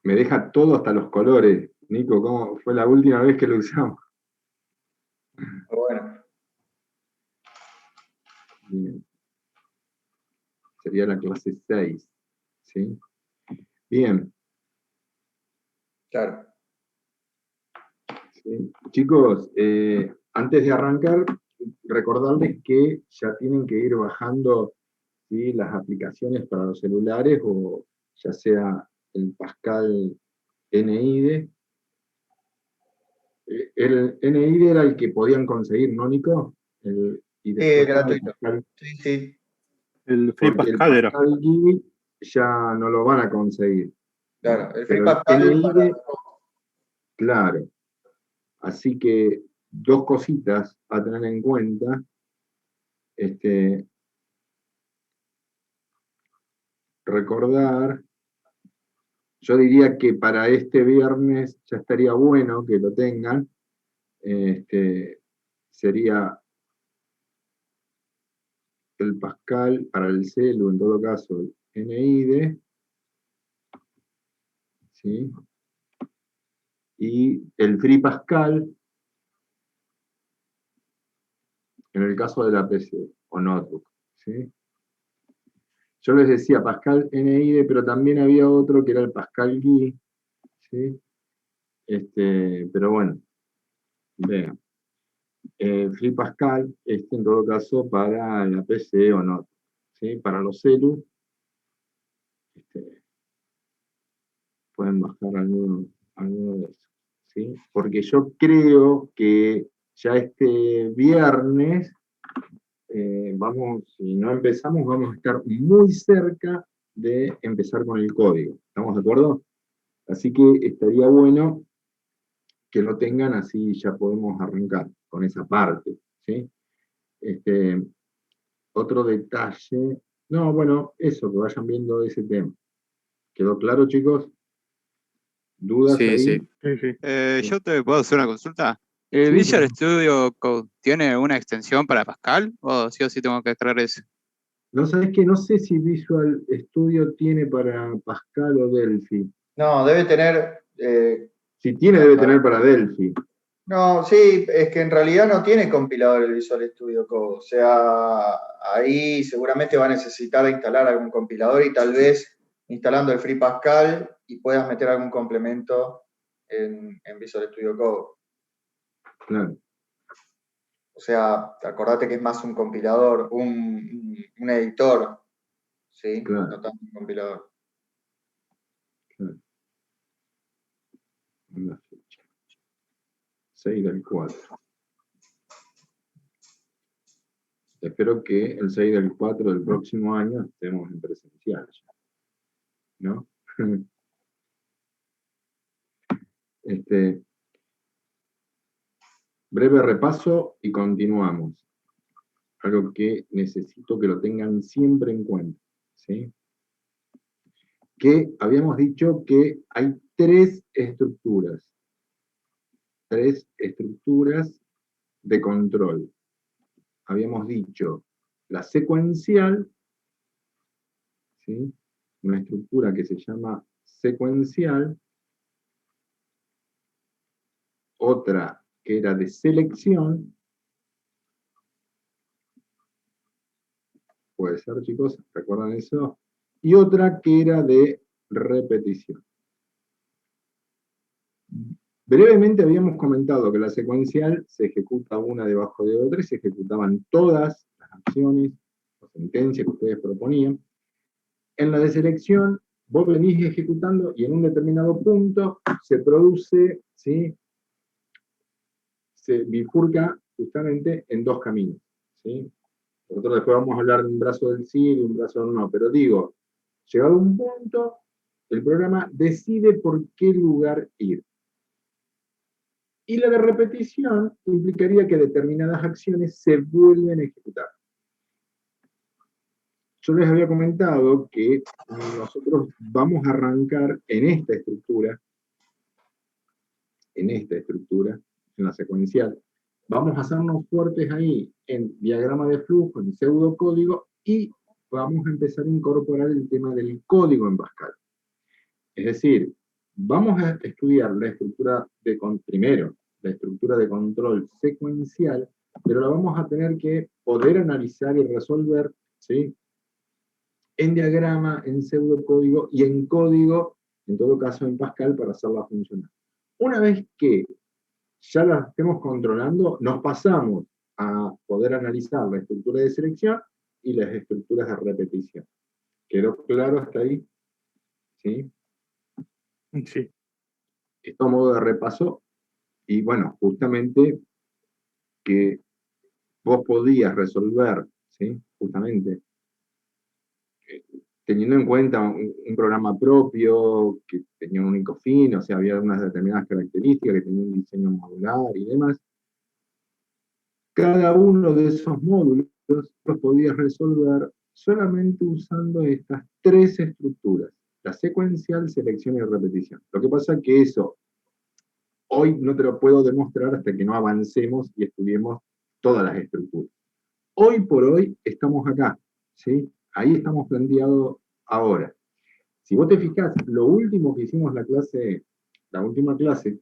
Me deja todo hasta los colores. Nico, ¿cómo fue la última vez que lo usamos? Bueno. Bien. Sería la clase 6. ¿Sí? Bien. Claro. ¿Sí? Chicos, antes de arrancar, recordarles que ya tienen que ir bajando, ¿sí?, las aplicaciones para los celulares, o ya sea el Pascal NIDE. El NIDE era el que podían conseguir, ¿no, Nico? Y después estaba el gratuito. Pascal. Sí, sí. El Free Porque el Pascal era. Pascal GUI ya no lo van a conseguir, ¿no? Claro, el Free Pero el Pascal NIDE, claro. Así que dos cositas a tener en cuenta. Recordar, yo diría que para este viernes ya estaría bueno que lo tengan. Sería el Pascal para el celu, en todo caso, el NIDE, ¿sí? Y el Free Pascal, en el caso de la PC o notebook, ¿sí? Yo les decía Pascal NIDE, pero también había otro que era el Pascal GUI, ¿sí? Pero bueno, vean. Free Pascal, en todo caso para la PC o notebook, ¿sí? Para los celu, pueden bajar alguno de esos, ¿sí? Porque yo creo que ya este viernes, si no empezamos, vamos a estar muy cerca de empezar con el código. ¿Estamos de acuerdo? Así que estaría bueno que lo tengan, así ya podemos arrancar con esa parte, ¿sí? Otro detalle, no, bueno, eso, que vayan viendo ese tema. ¿Quedó claro, chicos? ¿Dudas Sí, ahí? sí. Sí, sí. ¿Yo te puedo hacer una consulta? ¿El Sí, Visual claro. Studio Code tiene una extensión para Pascal? ¿O sí tengo que crear eso? No, sabés que no sé si Visual Studio tiene para Pascal o Delphi. No, debe tener. Si tiene, debe tener para Delphi. No, sí, es que en realidad no tiene compilador el Visual Studio Code. O sea, ahí seguramente va a necesitar instalar algún compilador y tal vez instalando el Free Pascal y puedas meter algún complemento en Visual Studio Code. Claro. O sea, acordate que es más un compilador, un editor, ¿sí? Claro. No tanto un compilador. Claro. Una fecha. 6/4. Espero que el 6/4 del próximo año estemos en presencial ya, ¿no? Breve repaso y continuamos. Algo que necesito que lo tengan siempre en cuenta, ¿sí? Que habíamos dicho que hay tres estructuras de control. Habíamos dicho la secuencial, ¿sí? Una estructura que se llama secuencial, otra que era de selección, puede ser, chicos, ¿recuerdan eso? Y otra que era de repetición. Brevemente habíamos comentado que la secuencial se ejecuta una debajo de otra y se ejecutaban todas las acciones o sentencias que ustedes proponían. En la de selección, vos venís ejecutando y en un determinado punto se produce, ¿sí?, se bifurca justamente en dos caminos, ¿sí? Nosotros después vamos a hablar de un brazo del sí y de un brazo del no, pero digo, llegado a un punto, el programa decide por qué lugar ir. Y la de repetición implicaría que determinadas acciones se vuelven a ejecutar. Yo les había comentado que nosotros vamos a arrancar en esta estructura, en la secuencial. Vamos a hacernos fuertes ahí en diagrama de flujo, en pseudocódigo, y vamos a empezar a incorporar el tema del código en Pascal. Es decir, vamos a estudiar la estructura primero, la estructura de control secuencial, pero la vamos a tener que poder analizar y resolver, ¿sí? En diagrama, en pseudocódigo y en código, en todo caso en Pascal, para hacerla funcionar. Una vez que ya la estemos controlando, nos pasamos a poder analizar la estructura de selección y las estructuras de repetición. ¿Quedó claro hasta ahí? ¿Sí? Sí. Esto a modo de repaso, y bueno, justamente que vos podías resolver, ¿sí? Justamente, teniendo en cuenta un programa propio, que tenía un único fin, o sea, había unas determinadas características, que tenía un diseño modular y demás, cada uno de esos módulos los podías resolver solamente usando estas tres estructuras, la secuencial, selección y repetición. Lo que pasa es que eso hoy no te lo puedo demostrar hasta que no avancemos y estudiemos todas las estructuras. Hoy por hoy estamos acá, ¿sí? Ahí estamos planteados ahora. Si vos te fijás, lo último que hicimos la última clase,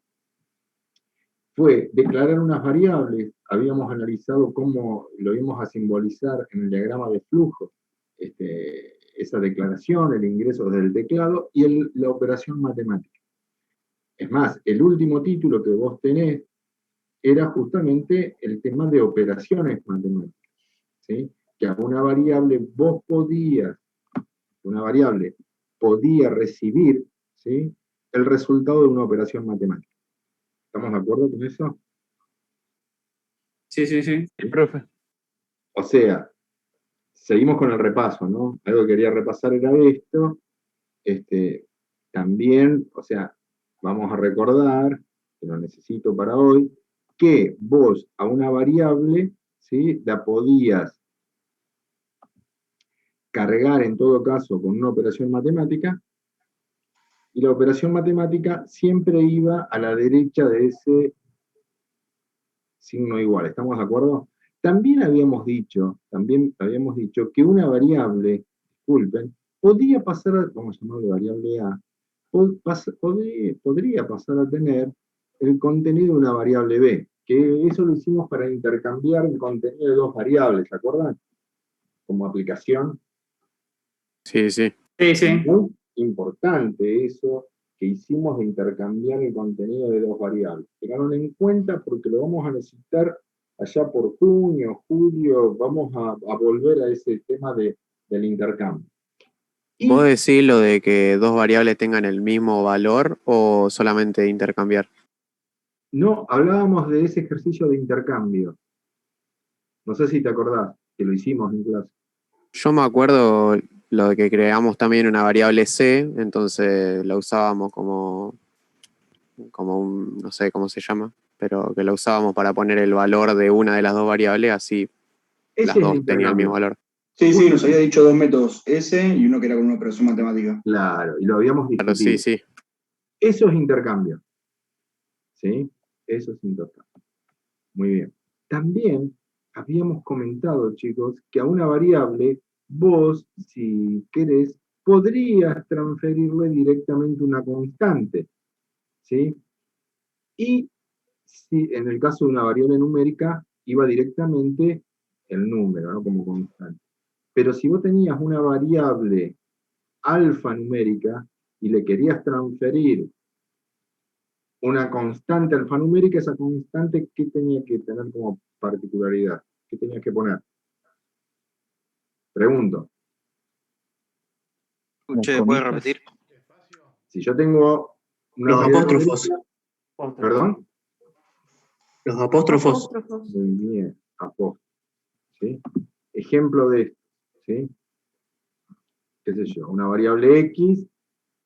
fue declarar unas variables. Habíamos analizado cómo lo íbamos a simbolizar en el diagrama de flujo, esa declaración, el ingreso del teclado y la operación matemática. Es más, el último título que vos tenés era justamente el tema de operaciones matemáticas, ¿sí? Que a una variable podía recibir, ¿sí? El resultado de una operación matemática. ¿Estamos de acuerdo con eso? Sí, profe. O sea, seguimos con el repaso, ¿no? Algo que quería repasar era esto. También, o sea, vamos a recordar, que lo necesito para hoy, que vos a una variable, ¿sí? La podías cargar en todo caso con una operación matemática, y la operación matemática siempre iba a la derecha de ese signo igual. ¿Estamos de acuerdo? También habíamos dicho que una variable, disculpen, podía pasar, vamos a llamarle variable A, podría pasar a tener el contenido de una variable B, que eso lo hicimos para intercambiar el contenido de dos variables, ¿se acuerdan? Como aplicación. Sí. Sí. Muy importante eso que hicimos de intercambiar el contenido de dos variables. Tenganlo en cuenta porque lo vamos a necesitar allá por junio, julio, vamos a volver a ese tema del intercambio. ¿Vos decís lo de que dos variables tengan el mismo valor o solamente intercambiar? No, hablábamos de ese ejercicio de intercambio. No sé si te acordás, que lo hicimos en clase. Yo me acuerdo lo de que creamos también una variable C, entonces la usábamos como no sé cómo se llama, pero que la usábamos para poner el valor de una de las dos variables, así las Ese es el dos tenían el mismo intercambio. valor. Sí, nos había dicho dos métodos, ese y uno que era con una operación matemática. Claro, y lo habíamos Claro, discutido. sí. Eso es intercambio. ¿Sí? Eso es intercambio. Muy bien. También habíamos comentado, chicos, que a una variable, vos, si querés, podrías transferirle directamente una constante. ¿Sí? Y si en el caso de una variable numérica, iba directamente el número, ¿no? Como constante. Pero si vos tenías una variable alfanumérica y le querías transferir una constante alfanumérica, esa constante, ¿qué tenía que tener como particularidad? ¿Qué tenías que poner? Pregunto. Escuché, ¿puedes repetir? Si yo tengo una Los variable apóstrofos. numérica, ¿perdón? Los apóstrofos. Muy bien, apóstrofos. ¿Sí? Ejemplo de esto, ¿sí? ¿Qué sé yo? Una variable X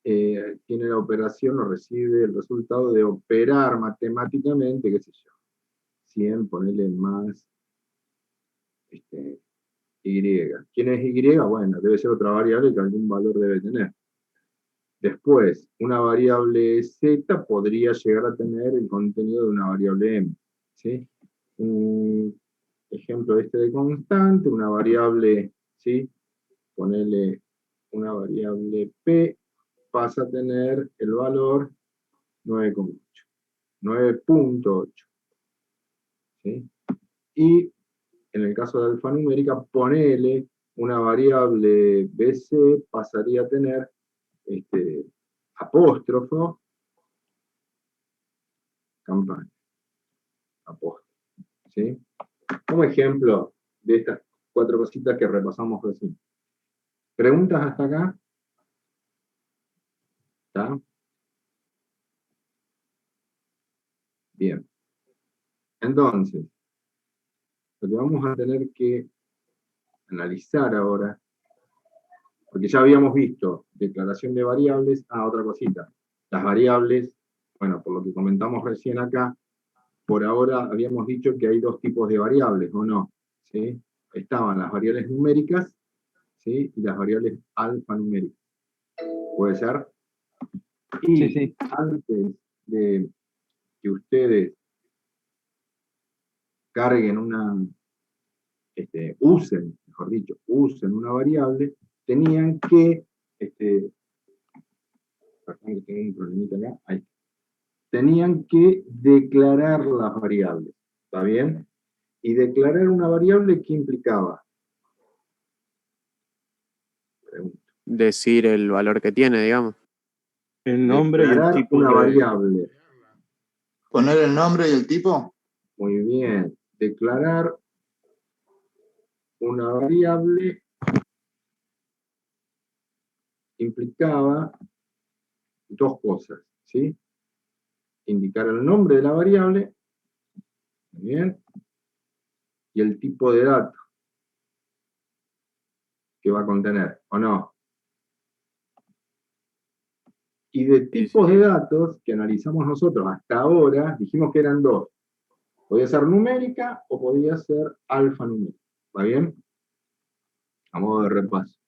tiene la operación o recibe el resultado de operar matemáticamente, qué sé yo, 100, ponerle más Y. ¿Quién es Y? Bueno, debe ser otra variable que algún valor debe tener. Después, una variable Z podría llegar a tener el contenido de una variable M. ¿Sí? Un ejemplo de constante, una variable, ¿sí? Ponerle una variable P, pasa a tener el valor 9,8. 9.8. ¿Sí? Y en el caso de alfanumérica, ponele una variable BC, pasaría a tener apóstrofo, campana. Apóstrofo. ¿Sí? Como ejemplo de estas 4 cositas que repasamos recién. ¿Preguntas hasta acá? ¿Está? Bien. Entonces, lo que vamos a tener que analizar ahora, porque ya habíamos visto declaración de variables, otra cosita. Las variables, bueno, por lo que comentamos recién acá, por ahora habíamos dicho que hay 2 tipos de variables, ¿o no? ¿Sí? Estaban las variables numéricas, ¿sí? Y las variables alfanuméricas. ¿Puede ser? Y Sí, sí. antes de que ustedes carguen usen, mejor dicho, usen una variable, tenían que, perdón que tengo un problemita acá, ahí. Tenían que declarar las variables, ¿está bien? Y declarar una variable, ¿qué implicaba? Pregunto. Decir el valor que tiene, digamos. El nombre y el Declarar tipo una de... variable. ¿Poner el nombre y el tipo? Muy bien. Declarar una variable implicaba 2 cosas, ¿sí? Indicar el nombre de la variable, muy bien, y el tipo de dato que va a contener, ¿o no? Y de tipos de datos que analizamos nosotros hasta ahora, dijimos que eran 2. Podía ser numérica o podía ser alfanumérica. ¿Va bien? A modo de repaso.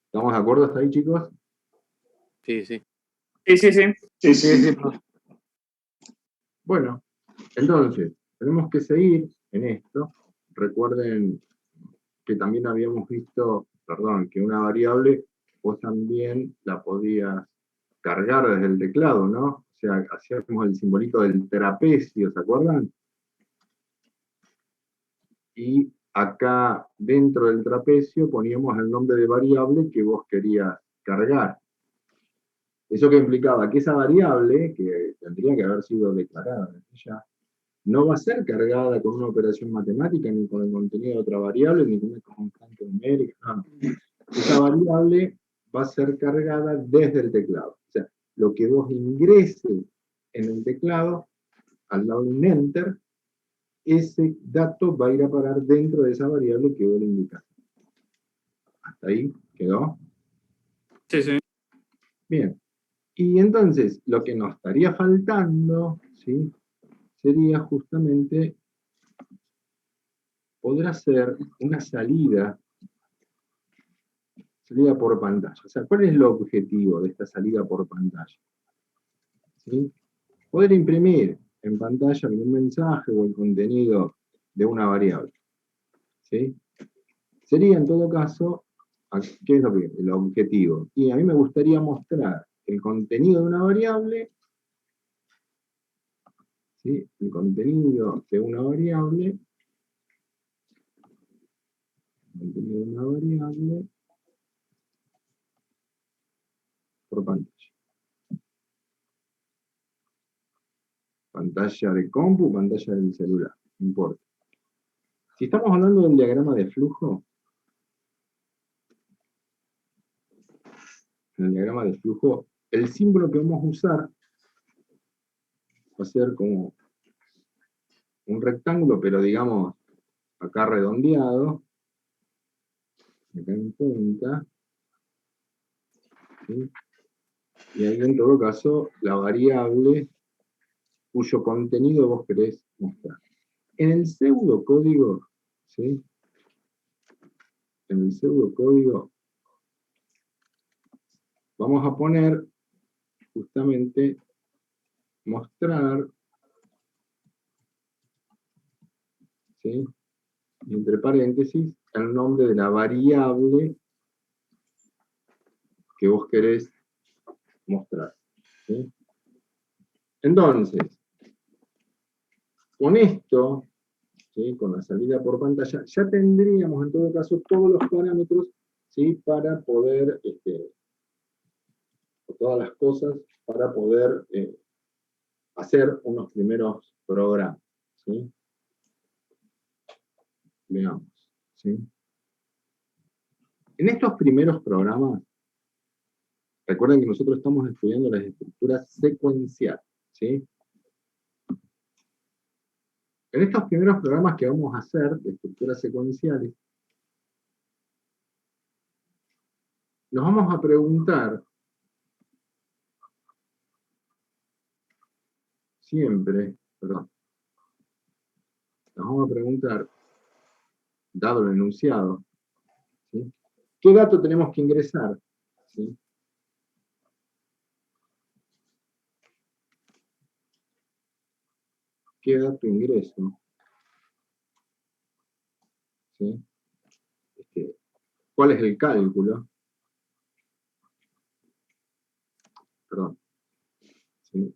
¿Estamos de acuerdo hasta ahí, chicos? Sí, sí. Sí, sí, sí. Sí, sí. Bueno, entonces, tenemos que seguir en esto. Recuerden que también habíamos visto, perdón, que una variable vos también la podías cargar desde el teclado, ¿no? O sea, hacíamos el simbolito del trapecio, ¿se acuerdan? Y acá dentro del trapecio poníamos el nombre de variable que vos querías cargar. ¿Eso qué implicaba? Que esa variable, que tendría que haber sido declarada desde ya, no va a ser cargada con una operación matemática, ni con el contenido de otra variable, ni con una constante numérica, no. Esa variable va a ser cargada desde el teclado. O sea, lo que vos ingreses en el teclado, al lado de un enter, ese dato va a ir a parar dentro de esa variable que vos le indicás. ¿Hasta ahí quedó? Sí, sí. Bien. Y entonces, lo que nos estaría faltando, ¿sí? Sería justamente poder hacer una salida por pantalla. O sea, ¿cuál es el objetivo de esta salida por pantalla? ¿Sí? Poder imprimir en pantalla algún mensaje o el contenido de una variable. ¿Sí? Sería en todo caso, ¿qué es el objetivo? Y a mí me gustaría mostrar el contenido de una variable, ¿sí? El contenido de una variable, por pantalla. Pantalla de compu, pantalla del celular, no importa. Si estamos hablando del diagrama de flujo, en el diagrama de flujo, el símbolo que vamos a usar va a ser como un rectángulo, pero digamos, acá redondeado, acá en punta, ¿sí? Y ahí en todo caso, la variable cuyo contenido vos querés mostrar. En el pseudocódigo, ¿sí? En el pseudocódigo vamos a poner justamente mostrar, ¿sí? Y entre paréntesis, el nombre de la variable que vos querés mostrar. ¿Sí? Entonces, con esto, ¿sí? Con la salida por pantalla, ya tendríamos en todo caso todos los parámetros, ¿sí? Para poder, todas las cosas, para poder hacer unos primeros programas. ¿Sí? Veamos. ¿Sí? En estos primeros programas, recuerden que nosotros estamos estudiando las estructuras secuenciales. ¿Sí? En estos primeros programas que vamos a hacer de estructuras secuenciales, nos vamos a preguntar siempre, perdón, nos vamos a preguntar, dado el enunciado, ¿sí? ¿Qué dato tenemos que ingresar? ¿Sí? ¿Qué dato ingreso? ¿Sí? ¿Cuál es el cálculo? Perdón. ¿Sí?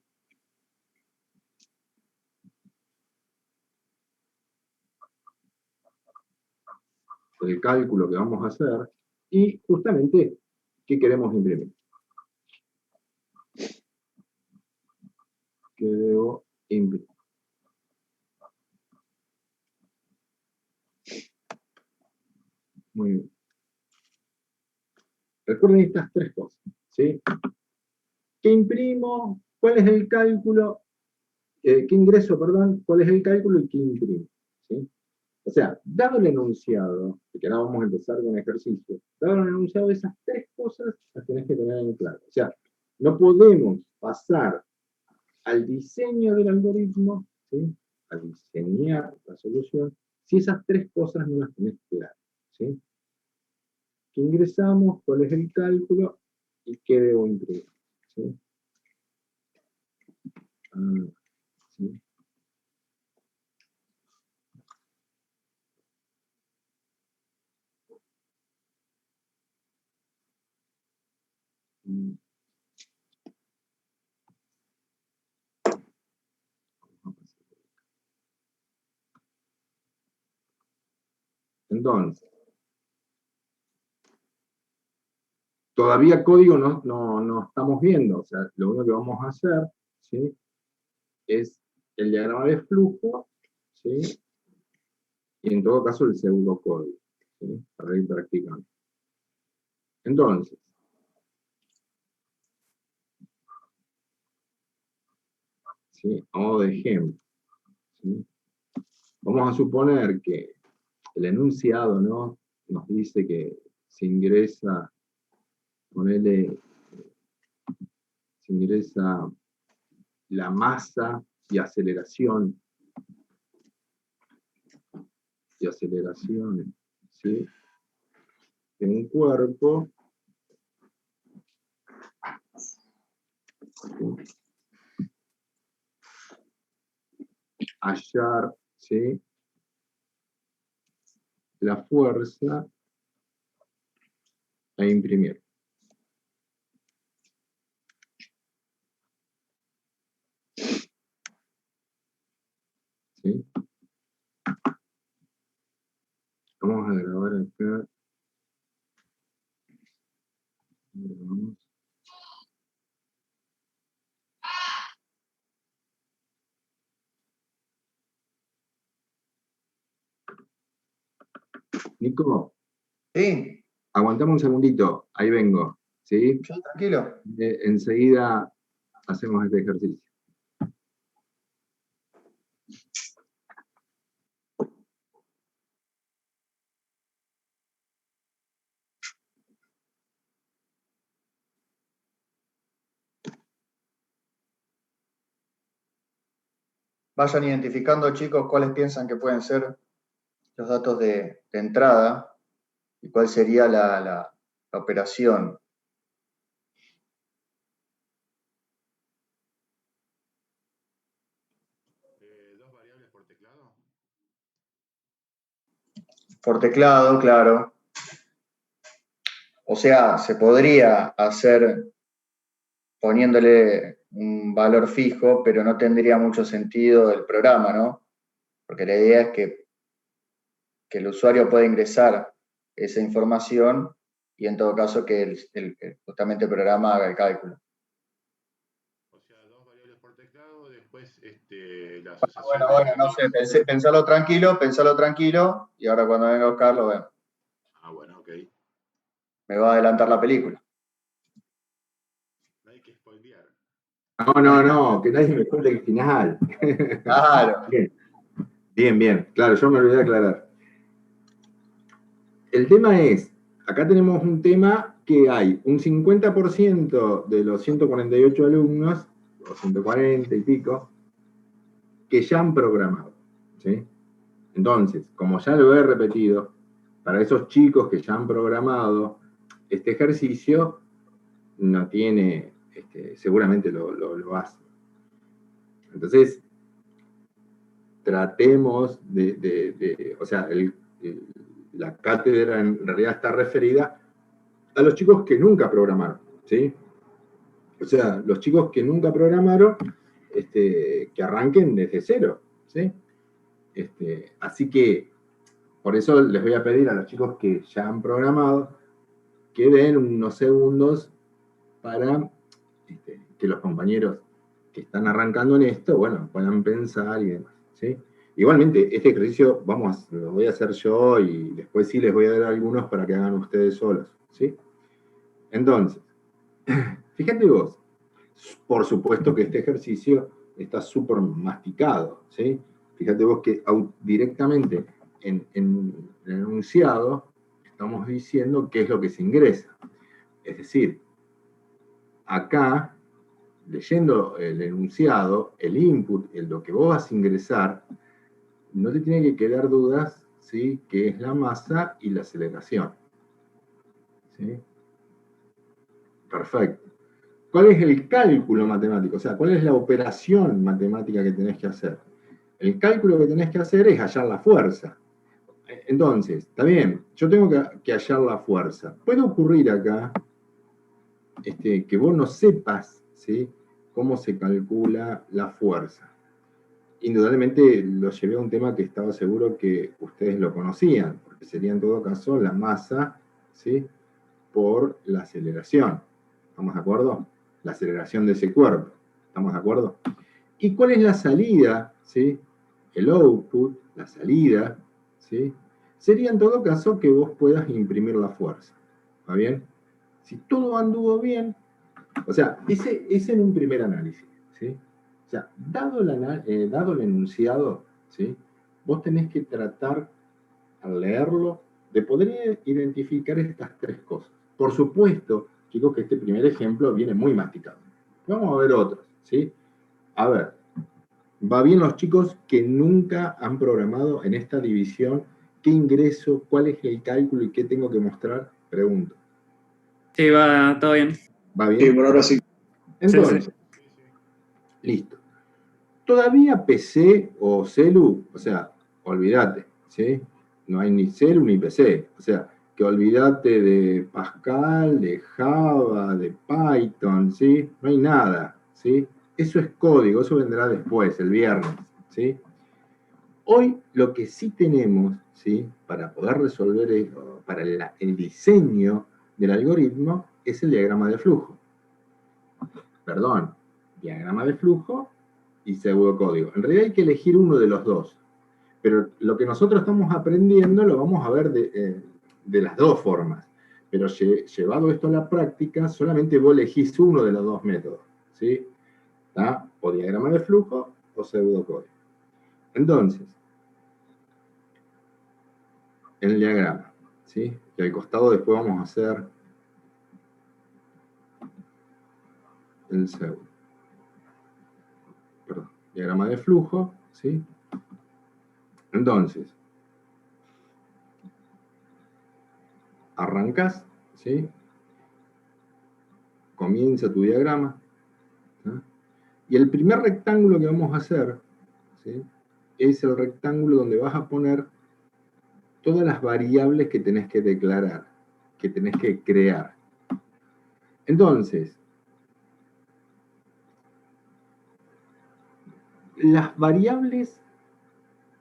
El cálculo que vamos a hacer y justamente qué queremos imprimir. ¿Qué debo imprimir? Muy bien. Recuerden estas tres cosas. ¿Sí? ¿Qué imprimo? ¿Cuál es el cálculo? ¿Qué ingreso, perdón? ¿Cuál es el cálculo y qué imprimo? ¿Sí? O sea, dado el enunciado, que ahora vamos a empezar con el ejercicio, dado el enunciado, esas tres cosas las tenés que tener en claro. O sea, no podemos pasar al diseño del algoritmo, ¿sí? A diseñar la solución, si esas tres cosas no las tenés claras. ¿Sí? ¿Qué ingresamos? ¿Cuál es el cálculo? ¿Y qué debo imprimir? ¿Sí? ¿Sí? Entonces, todavía código no estamos viendo, o sea, lo único que vamos a hacer, ¿sí? Es el diagrama de flujo, ¿sí? Y en todo caso el pseudocódigo, ¿sí? Para ir practicando. Entonces, ¿sí? A modo de ejemplo, ¿sí? Vamos a suponer que el enunciado, ¿no? Nos dice que se ingresa, ponele, se ingresa la masa y aceleración, ¿sí? En un cuerpo, ¿sí? Hallar, ¿sí? La fuerza e imprimir. ¿Sí? Vamos a grabar acá. Grabamos. Nico, Sí, aguantame un segundito, ahí vengo, ¿sí? yo tranquilo. Enseguida hacemos este ejercicio. Vayan identificando, chicos, cuáles piensan que pueden ser los datos de entrada y cuál sería la operación. ¿Dos variables por teclado? Por teclado, claro. O sea, se podría hacer poniéndole un valor fijo, pero no tendría mucho sentido el programa, ¿no? Porque la idea es que el usuario pueda ingresar esa información y en todo caso que justamente el programa haga el cálculo. O sea, 2 variables por teclado, después la asociación Bueno, no sé, pensalo tranquilo, y ahora cuando venga Oscar lo vemos. Ah, bueno, ok. Me va a adelantar la película. No hay que spoilear. No, que nadie me cuente el final. Claro. Bien, claro, yo me olvidé de aclarar. El tema es, acá tenemos un tema que hay un 50% de los 148 alumnos, o 140 y pico, que ya han programado, ¿sí? Entonces, como ya lo he repetido, para esos chicos que ya han programado, este ejercicio no tiene, seguramente lo hace. Entonces, tratemos o sea, la cátedra en realidad está referida a los chicos que nunca programaron, ¿sí? O sea, los chicos que nunca programaron, que arranquen desde cero, ¿sí? Así que, por eso les voy a pedir a los chicos que ya han programado que den unos segundos para que los compañeros que están arrancando en esto, bueno, puedan pensar y demás, ¿sí? Igualmente, este ejercicio lo voy a hacer yo y después sí les voy a dar algunos para que hagan ustedes solos, ¿sí? Entonces, fíjate vos, por supuesto que este ejercicio está súper masticado, ¿sí? Fíjate vos que directamente en el enunciado estamos diciendo qué es lo que se ingresa. Es decir, acá, leyendo el enunciado, el input, lo que vos vas a ingresar, no te tiene que quedar dudas, ¿sí? Qué es la masa y la aceleración. ¿Sí? Perfecto. ¿Cuál es el cálculo matemático? O sea, ¿cuál es la operación matemática que tenés que hacer? El cálculo que tenés que hacer es hallar la fuerza. Entonces, está bien, yo tengo que hallar la fuerza. Puede ocurrir acá que vos no sepas, ¿sí?, cómo se calcula la fuerza. Indudablemente lo llevé a un tema que estaba seguro que ustedes lo conocían, porque sería en todo caso la masa, ¿sí?, por la aceleración. ¿Estamos de acuerdo? La aceleración de ese cuerpo. ¿Estamos de acuerdo? ¿Y cuál es la salida? ¿Sí? El output, la salida, ¿sí?, sería en todo caso que vos puedas imprimir la fuerza. ¿Está bien? Si todo anduvo bien, o sea, ese en un primer análisis, ¿sí? O sea, dado el enunciado, ¿sí?, vos tenés que tratar, al leerlo, de poder identificar estas tres cosas. Por supuesto, chicos, que este primer ejemplo viene muy masticado. Vamos a ver otros, ¿sí? A ver, ¿va bien los chicos que nunca han programado en esta división? ¿Qué ingreso? ¿Cuál es el cálculo y qué tengo que mostrar? Pregunto. Sí, va todo bien. ¿Va bien? Sí, por ahora sí. Entonces, listo. Todavía PC o celu, o sea, olvídate, ¿sí? No hay ni celu ni PC. O sea, que olvídate de Pascal, de Java, de Python, ¿sí? No hay nada, ¿sí? Eso es código, eso vendrá después, el viernes, ¿sí? Hoy lo que sí tenemos, ¿sí?, para poder resolver, para el diseño del algoritmo, es el diagrama de flujo. Perdón, diagrama de flujo y pseudocódigo. En realidad hay que elegir uno de los dos, pero lo que nosotros estamos aprendiendo lo vamos a ver de las dos formas, pero llevado esto a la práctica, solamente vos elegís uno de los dos métodos, ¿sí? ¿Está? O diagrama de flujo o pseudocódigo. Entonces, en el diagrama, ¿sí?, y al costado después vamos a hacer el pseudo. Perdón, diagrama de flujo, ¿sí? Entonces, arrancas, ¿sí? Comienza tu diagrama, ¿sí? Y el primer rectángulo que vamos a hacer, ¿sí?, es el rectángulo donde vas a poner todas las variables que tenés que declarar, que tenés que crear. Entonces, las variables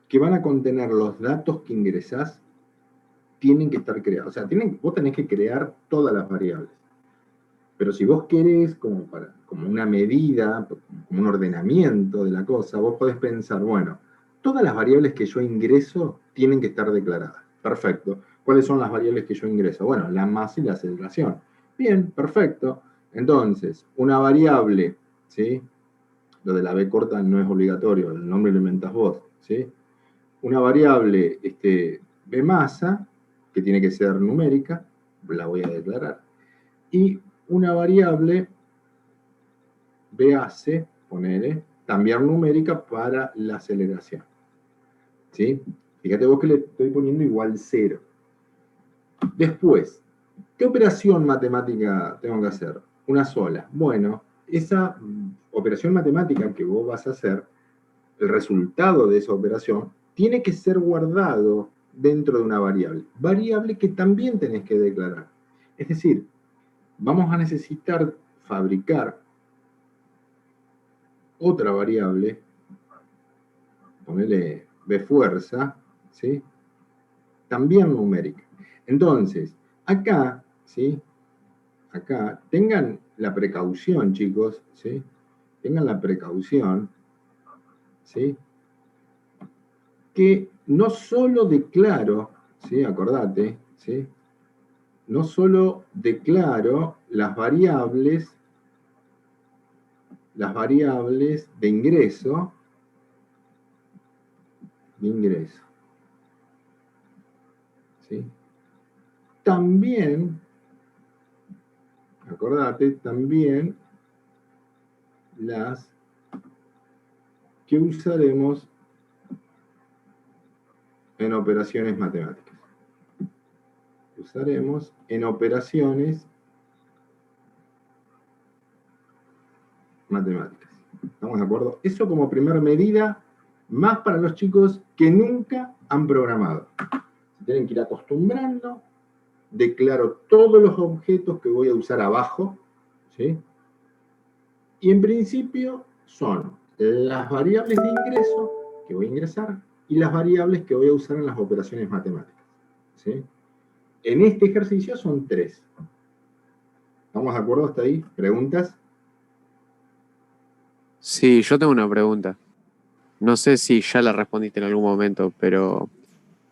que van a contener los datos que ingresás tienen que estar creadas. O sea, vos tenés que crear todas las variables. Pero si vos querés, como una medida, como un ordenamiento de la cosa, vos podés pensar, bueno, todas las variables que yo ingreso tienen que estar declaradas. Perfecto. ¿Cuáles son las variables que yo ingreso? Bueno, la masa y la aceleración. Bien, perfecto. Entonces, una variable, ¿sí? Lo de la B corta no es obligatorio, el nombre lo inventás vos, ¿sí? Una variable B masa, que tiene que ser numérica, la voy a declarar. Y una variable BAC, ponele, también numérica para la aceleración. ¿Sí? Fíjate vos que le estoy poniendo igual 0. Después, ¿qué operación matemática tengo que hacer? Una sola. Bueno, esa operación matemática que vos vas a hacer, el resultado de esa operación, tiene que ser guardado dentro de una variable que también tenés que declarar. Es decir, vamos a necesitar fabricar otra variable, ponerle B fuerza, ¿sí? También numérica. Entonces, acá, ¿sí? Acá, tengan la precaución, chicos, ¿sí? Tengan la precaución, ¿sí? Que no solo declaro, ¿sí? Acordate, ¿sí? No solo declaro las variables de ingreso, ¿sí? También, acordate, también las que usaremos en operaciones matemáticas. Usaremos en operaciones matemáticas. ¿Estamos de acuerdo? Eso como primera medida, más para los chicos que nunca han programado. Se tienen que ir acostumbrando. Declaro todos los objetos que voy a usar abajo, ¿sí? Y en principio son las variables de ingreso que voy a ingresar y las variables que voy a usar en las operaciones matemáticas, ¿sí? En este ejercicio son 3. ¿Estamos de acuerdo hasta ahí? ¿Preguntas? Sí, yo tengo una pregunta. No sé si ya la respondiste en algún momento, pero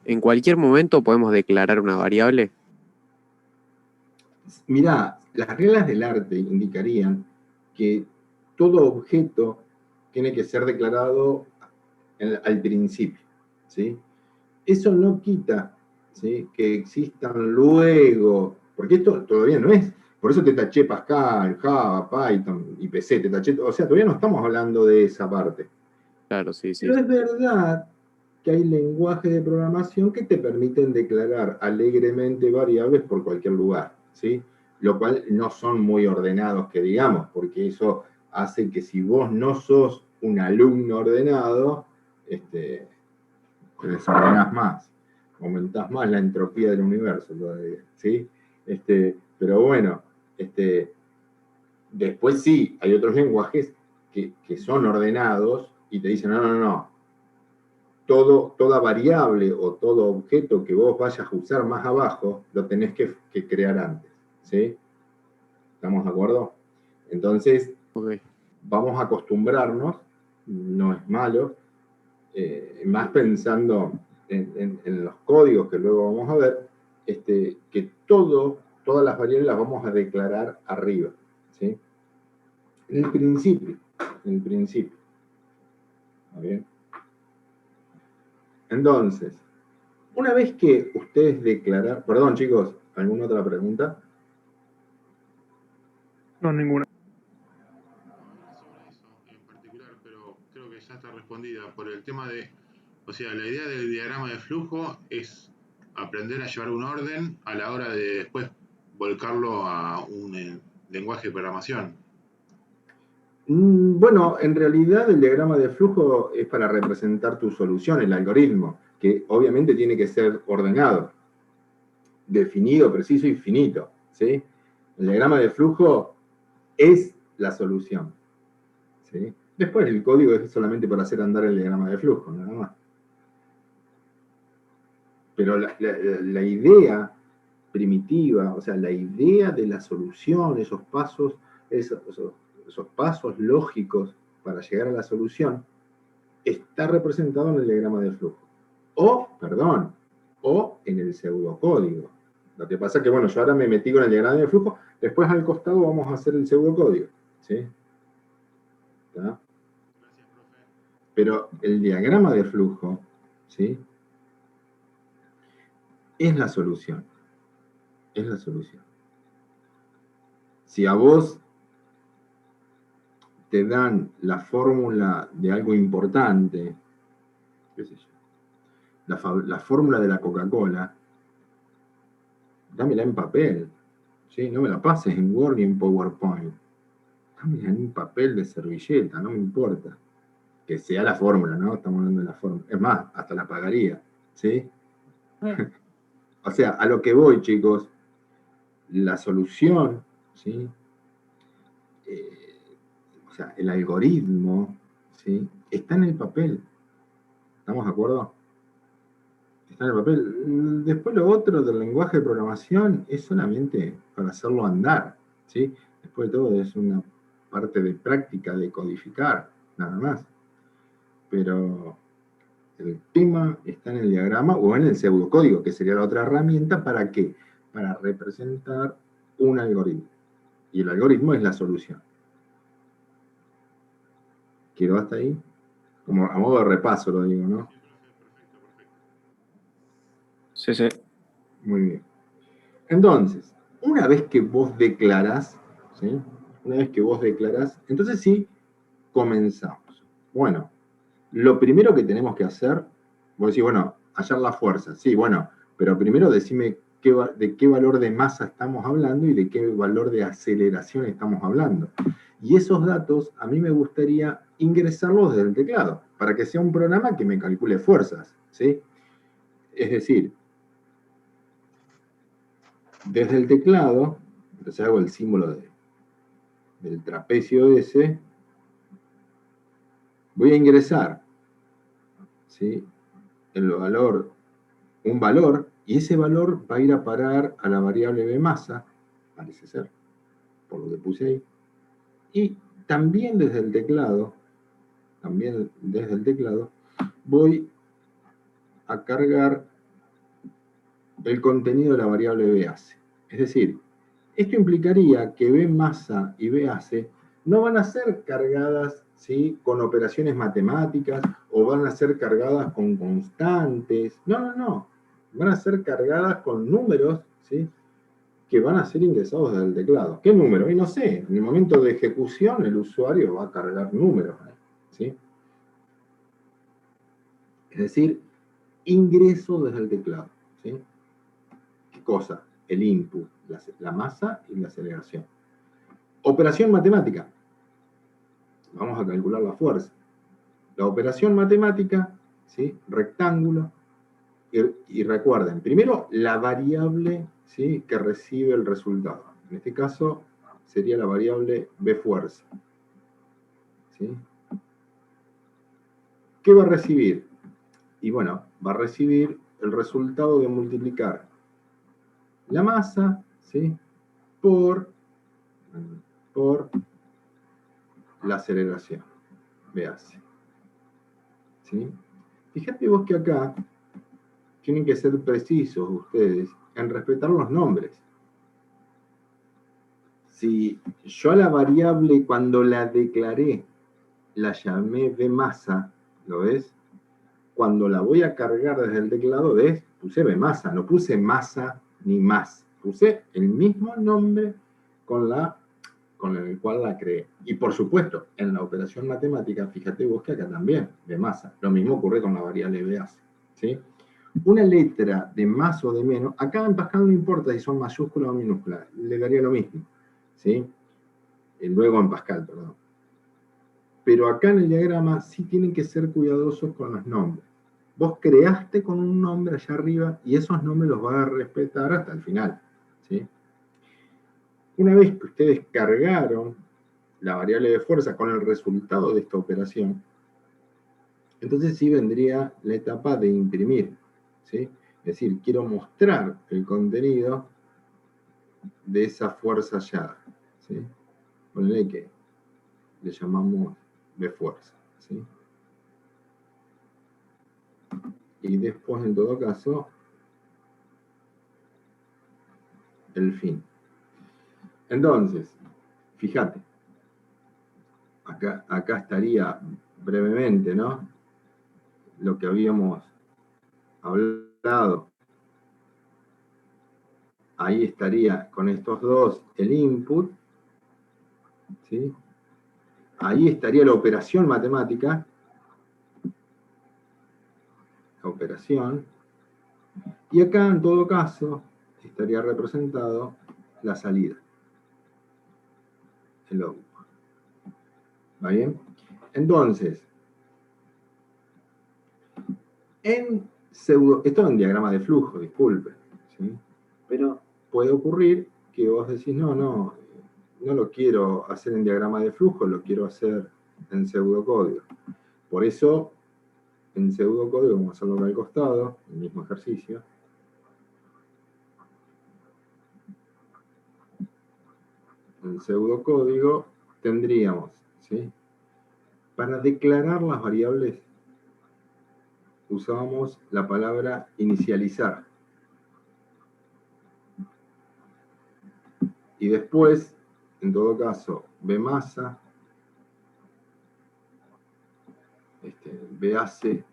¿en cualquier momento podemos declarar una variable? Mirá, las reglas del arte indicarían que todo objeto tiene que ser declarado al principio, ¿sí? Eso no quita, ¿sí?, que existan luego, porque esto todavía no es, por eso te taché Pascal, Java, Python y PC, te taché, o sea, todavía no estamos hablando de esa parte. Claro, sí. Pero es verdad que hay lenguajes de programación que te permiten declarar alegremente variables por cualquier lugar, ¿sí? Lo cual no son muy ordenados, que digamos, porque eso hace que si vos no sos un alumno ordenado, te desordenás más, aumentás más la entropía del universo todavía, ¿sí? Pero bueno, después sí, hay otros lenguajes que son ordenados y te dicen, no, toda variable o todo objeto que vos vayas a usar más abajo, lo tenés que crear antes, ¿sí? ¿Estamos de acuerdo? Entonces, Okay. vamos a acostumbrarnos, no es malo, más pensando en los códigos que luego vamos a ver, que todas las variables las vamos a declarar arriba, ¿sí? En el principio. ¿Está bien? Entonces, una vez que ustedes declararon... Perdón, chicos, ¿alguna otra pregunta? No, ninguna. Sobre eso en particular, pero creo que ya está respondida por el tema de, o sea, la idea del diagrama de flujo es aprender a llevar un orden a la hora de después volcarlo a un lenguaje de programación. Bueno, en realidad el diagrama de flujo es para representar tu solución, el algoritmo, que obviamente tiene que ser ordenado. definido, preciso y finito, ¿sí? El diagrama de flujo es la solución, ¿sí? Después el código es solamente para hacer andar el diagrama de flujo, nada más. Pero la idea primitiva, o sea, la idea de la solución, esos pasos lógicos para llegar a la solución, está representado en el diagrama de flujo. O en el pseudocódigo. Lo que pasa es que, bueno, yo ahora me metí con el diagrama de flujo, después al costado vamos a hacer el pseudocódigo, ¿sí? ¿Está? Pero el diagrama de flujo, ¿sí? Es la solución. Es la solución. Si a vos te dan la fórmula de algo importante, qué sé yo, la fórmula de la Coca-Cola, dámela en papel, ¿sí? No me la pases en Word ni en PowerPoint. Dámela en un papel de servilleta, no me importa. Que sea la fórmula, ¿no? Estamos hablando de la fórmula. Es más, hasta la pagaría, ¿sí? O sea, a lo que voy, chicos, la solución, ¿sí? O sea, el algoritmo, ¿sí? Está en el papel. ¿Estamos de acuerdo? Está en el papel. Después lo otro del lenguaje de programación es solamente para hacerlo andar, ¿sí? Después de todo es una parte de práctica, de codificar, nada más. Pero el tema está en el diagrama o en el pseudocódigo, que sería la otra herramienta, ¿para qué? Para representar un algoritmo. Y el algoritmo es la solución. ¿Quedó hasta ahí? Como a modo de repaso lo digo, ¿no? Sí, sí. Muy bien. Entonces, una vez que vos declarás, ¿sí? Una vez que vos declarás, entonces sí, comenzamos. Bueno, lo primero que tenemos que hacer, vos decís, bueno, hallar la fuerza. Sí, bueno, pero primero decime de qué valor de masa estamos hablando y de qué valor de aceleración estamos hablando. Y esos datos a mí me gustaría ingresarlos desde el teclado, para que sea un programa que me calcule fuerzas, ¿sí? Es decir, desde el teclado, entonces hago el símbolo del trapecio ese, voy a ingresar, ¿sí? Un valor, y ese valor va a ir a parar a la variable de masa, parece ser, por lo que puse ahí, y también desde el teclado, voy a cargar el contenido de la variable base. Es decir, esto implicaría que bmasa y base no van a ser cargadas, ¿sí?, con operaciones matemáticas o van a ser cargadas con constantes. No. Van a ser cargadas con números, ¿sí?, que van a ser ingresados desde el teclado. ¿Qué número? Y no sé, en el momento de ejecución el usuario va a cargar números, ¿sí? Es decir, ingreso desde el teclado, ¿sí? ¿Qué cosa? El input, la masa y la aceleración. Operación matemática. Vamos a calcular la fuerza. La operación matemática, ¿sí?, rectángulo, y recuerden, primero la variable, ¿sí?, que recibe el resultado. En este caso sería la variable B fuerza, ¿sí? ¿Qué va a recibir? Y bueno, va a recibir el resultado de multiplicar la masa, ¿sí?, por la aceleración, véase, ¿sí? Fíjate vos que acá tienen que ser precisos ustedes en respetar los nombres. Si yo a la variable, cuando la declaré, la llamé B masa, ¿lo ves? Cuando la voy a cargar desde el teclado, ¿ves? Puse B masa, no puse masa ni más. Puse el mismo nombre con el cual la creé. Y por supuesto, en la operación matemática, fíjate vos que acá también, B masa. Lo mismo ocurre con la variable base, ¿sí? Una letra de más o de menos, acá en Pascal no importa si son mayúsculas o minúsculas, le daría lo mismo, ¿sí? Luego en Pascal, perdón. Pero acá en el diagrama sí tienen que ser cuidadosos con los nombres, Vos creaste con un nombre allá arriba y esos nombres los vas a respetar hasta el final, ¿sí? Una vez que ustedes cargaron la variable de fuerza con el resultado de esta operación, entonces sí vendría la etapa de imprimir, ¿sí? Es decir, quiero mostrar el contenido de esa fuerza hallada, ¿sí? Ponle que le llamamos de fuerza, ¿sí? Y después, en todo caso, el fin. Entonces, fíjate, acá estaría brevemente, ¿no? Lo que habíamos hablado. Ahí estaría con estos dos el input, ¿sí? Ahí estaría la operación matemática, la operación, y acá en todo caso estaría representado la salida, el output. ¿Va bien? Entonces, esto es un diagrama de flujo, disculpe, ¿sí? Pero puede ocurrir que vos decís, no lo quiero hacer en diagrama de flujo, lo quiero hacer en pseudocódigo. Por eso, en pseudocódigo, vamos a hacerlo acá al costado, el mismo ejercicio. En pseudocódigo tendríamos, ¿sí? Para declarar las variables, usábamos la palabra inicializar. Y después, en todo caso, bmasa, bac,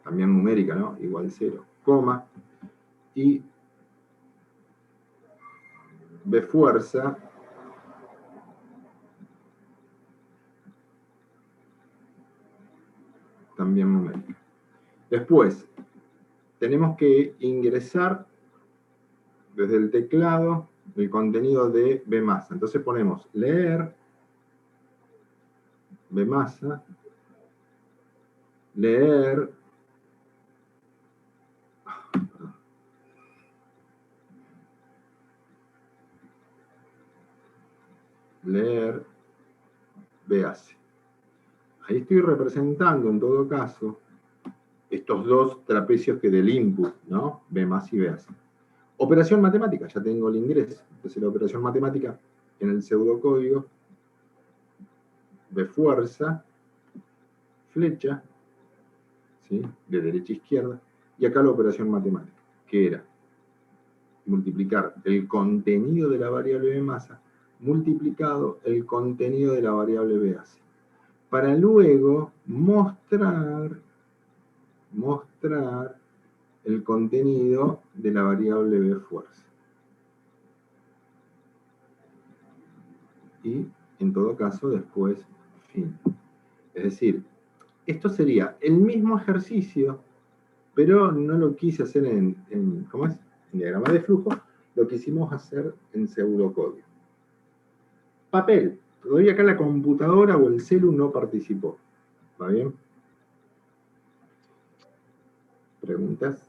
también numérica, ¿no? Igual 0, coma, y bfuerza, también numérica. Después, tenemos que ingresar desde el teclado el contenido de bmasa. Entonces ponemos leer bmasa, leer bac. Ahí estoy representando, en todo caso, estos dos trapecios que del input, ¿no? bmasa y bac. Operación matemática, ya tengo el ingreso. Entonces la operación matemática en el pseudocódigo, bfuerza, flecha, ¿sí? De derecha a izquierda, y acá la operación matemática, que era multiplicar el contenido de la variable bmasa multiplicado el contenido de la variable bac, para luego mostrar el contenido de la variable bfuerza. Y, en todo caso, después, fin. Es decir, esto sería el mismo ejercicio, pero no lo quise hacer ¿cómo es? En diagrama de flujo, lo quisimos hacer en pseudocódigo. Papel. Todavía acá la computadora o el celu no participó. ¿Va bien? ¿Preguntas?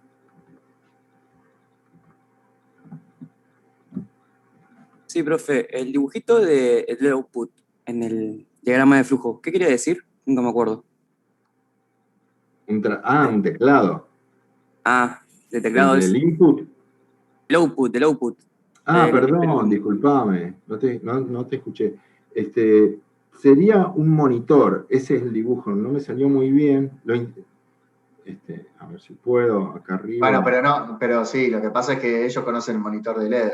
Sí, profe, el dibujito del output en el diagrama de flujo, ¿qué quería decir? Nunca me acuerdo. Un teclado. Ah, de teclado ¿El input? El output. Perdón, disculpame, no te escuché. Sería un monitor, ese es el dibujo, no me salió muy bien. A ver si puedo, acá arriba. Bueno, pero sí, lo que pasa es que ellos conocen el monitor de LED.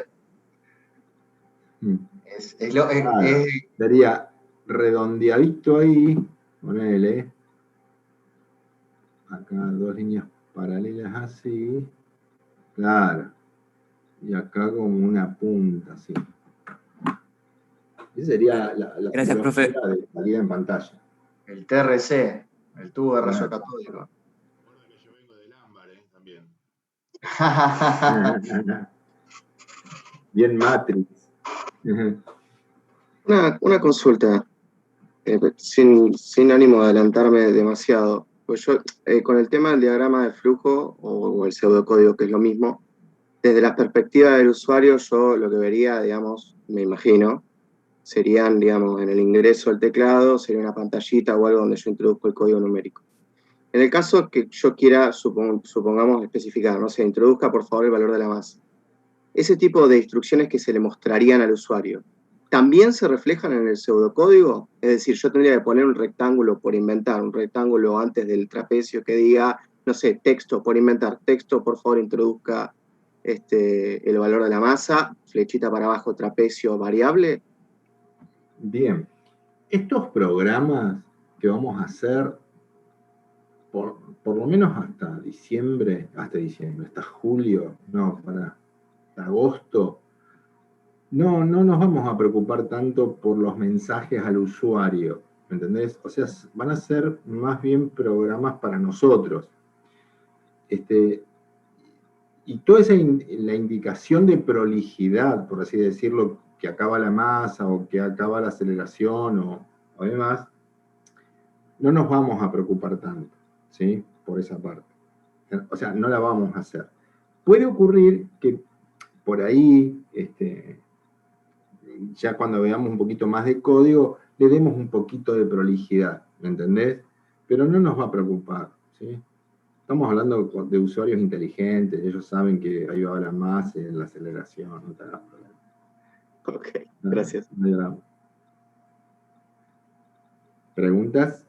Sería redondeadito ahí, ponele. Acá dos líneas paralelas así. Claro. Y acá como una punta así. Esa sería la Gracias, profe. de salida en pantalla. El TRC, el tubo de rayo catódico. Recuerda que yo vengo del ámbar, también. Bien Matrix. Una consulta. sin ánimo de adelantarme demasiado, pues yo con el tema del diagrama de flujo o el pseudocódigo, que es lo mismo, desde la perspectiva del usuario, yo lo que vería, digamos, me imagino, serían, digamos, en el ingreso al teclado, sería una pantallita o algo donde yo introduzco el código numérico. En el caso que yo quiera, supongamos, especificar, no sé, introduzca por favor el valor de la masa. Ese tipo de instrucciones que se le mostrarían al usuario, ¿también se reflejan en el pseudocódigo? Es decir, yo tendría que poner un rectángulo por inventar, un rectángulo antes del trapecio que diga, no sé, texto por inventar, texto, por favor, introduzca el valor de la masa, flechita para abajo, trapecio, variable. Bien. Estos programas que vamos a hacer, por lo menos hasta diciembre, hasta julio, no, hasta agosto, no nos vamos a preocupar tanto por los mensajes al usuario, ¿me entendés? O sea, van a ser más bien programas para nosotros. Y toda la indicación de prolijidad, por así decirlo, que acaba la masa o que acaba la aceleración o demás, no nos vamos a preocupar tanto, ¿sí? Por esa parte. O sea, no la vamos a hacer. Puede ocurrir que por ahí, ya cuando veamos un poquito más de código, le demos un poquito de prolijidad, ¿me entendés? Pero no nos va a preocupar, ¿sí? Estamos hablando de usuarios inteligentes, ellos saben que ahí va la masa en la aceleración, no te hagas problema. Ok, gracias. No hay drama. ¿Preguntas?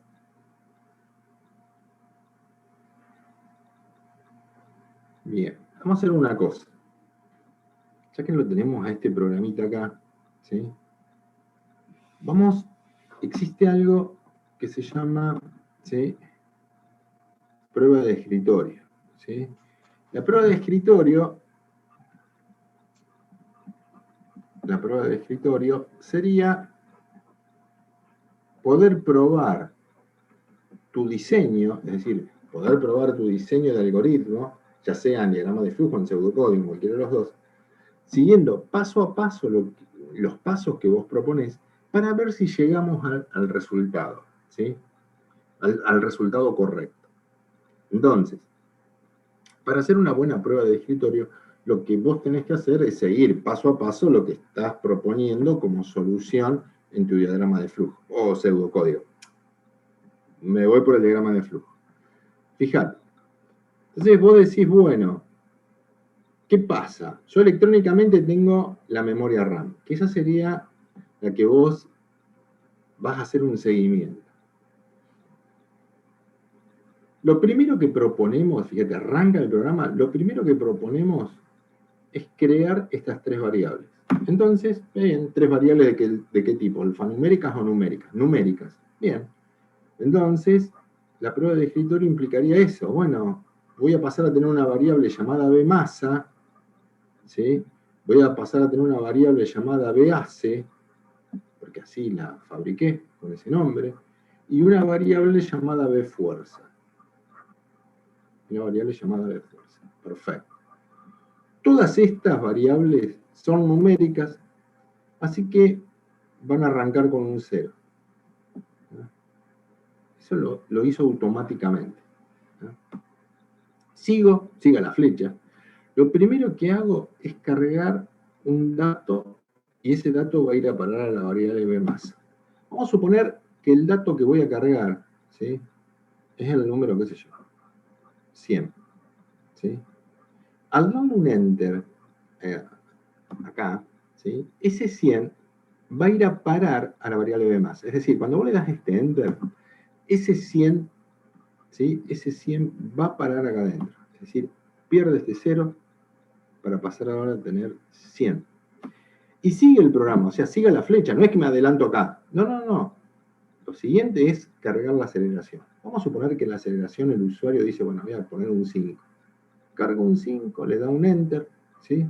Bien, vamos a hacer una cosa. Ya que lo tenemos a este programita acá, ¿sí? Existe algo que se llama, ¿sí?, prueba de escritorio, ¿sí? La prueba de escritorio sería poder probar tu diseño, es decir, poder probar tu diseño de algoritmo, ya sea en diagrama de flujo, en pseudocódigo, cualquiera de los dos, siguiendo paso a paso los pasos que vos proponés para ver si llegamos al resultado, ¿sí? Al resultado correcto. Entonces, para hacer una buena prueba de escritorio, lo que vos tenés que hacer es seguir paso a paso lo que estás proponiendo como solución en tu diagrama de flujo, o pseudocódigo. Me voy por el diagrama de flujo. Fíjate. Entonces vos decís, bueno, ¿qué pasa? Yo electrónicamente tengo la memoria RAM, que esa sería la que vos vas a hacer un seguimiento. Lo primero que proponemos, fíjate, arranca el programa, lo primero que proponemos es crear estas tres variables. Entonces, bien, tres variables de qué tipo, alfanuméricas o numéricas. Numéricas, bien. Entonces, la prueba de escritorio implicaría eso. Bueno, voy a pasar a tener una variable llamada bmasa, ¿sí? Voy a pasar a tener una variable llamada bac, porque así la fabriqué con ese nombre, y una variable llamada bfuerza. Una variable llamada bfuerza. Perfecto. Todas estas variables son numéricas, así que van a arrancar con un 0. Eso lo hizo automáticamente. Siga la flecha. Lo primero que hago es cargar un dato, y ese dato va a ir a parar a la variable bmasa. Vamos a suponer que el dato que voy a cargar, ¿sí?, es el número, qué sé yo, 100. ¿Sí? Al darle un enter, acá, ¿sí?, ese 100 va a ir a parar a la variable bmasa. Es decir, cuando vos le das este enter, ese 100, ¿sí?, ese 100 va a parar acá adentro. Es decir, pierde este 0 para pasar ahora a tener 100. Y sigue el programa, o sea, sigue la flecha. No es que me adelanto acá. No. Lo siguiente es cargar la aceleración. Vamos a suponer que la aceleración el usuario dice, bueno, voy a poner un 5. Carga un 5, le da un enter, ¿sí?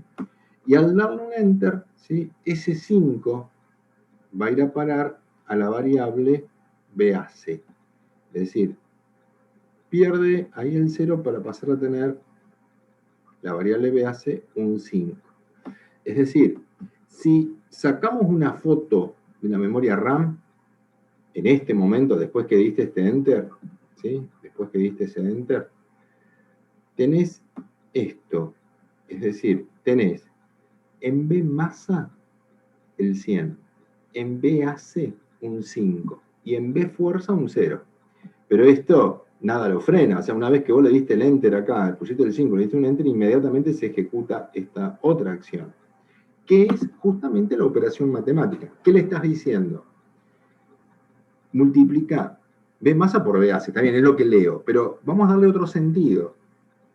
Y al darle un enter, ¿sí?, ese 5 va a ir a parar a la variable bac. Es decir, pierde ahí el 0 para pasar a tener la variable bac un 5. Es decir, si sacamos una foto de la memoria RAM, en este momento, después que diste este enter, ¿sí? Después que diste ese enter, tenés esto, es decir, tenés en B masa el 100, en B hace un 5 y en B fuerza un 0. Pero esto nada lo frena, o sea, una vez que vos le diste el enter acá, pusiste el 5, le diste un enter, inmediatamente se ejecuta esta otra acción, que es justamente la operación matemática. ¿Qué le estás diciendo? Multiplica B masa por B hace, está bien, es lo que leo, pero vamos a darle otro sentido.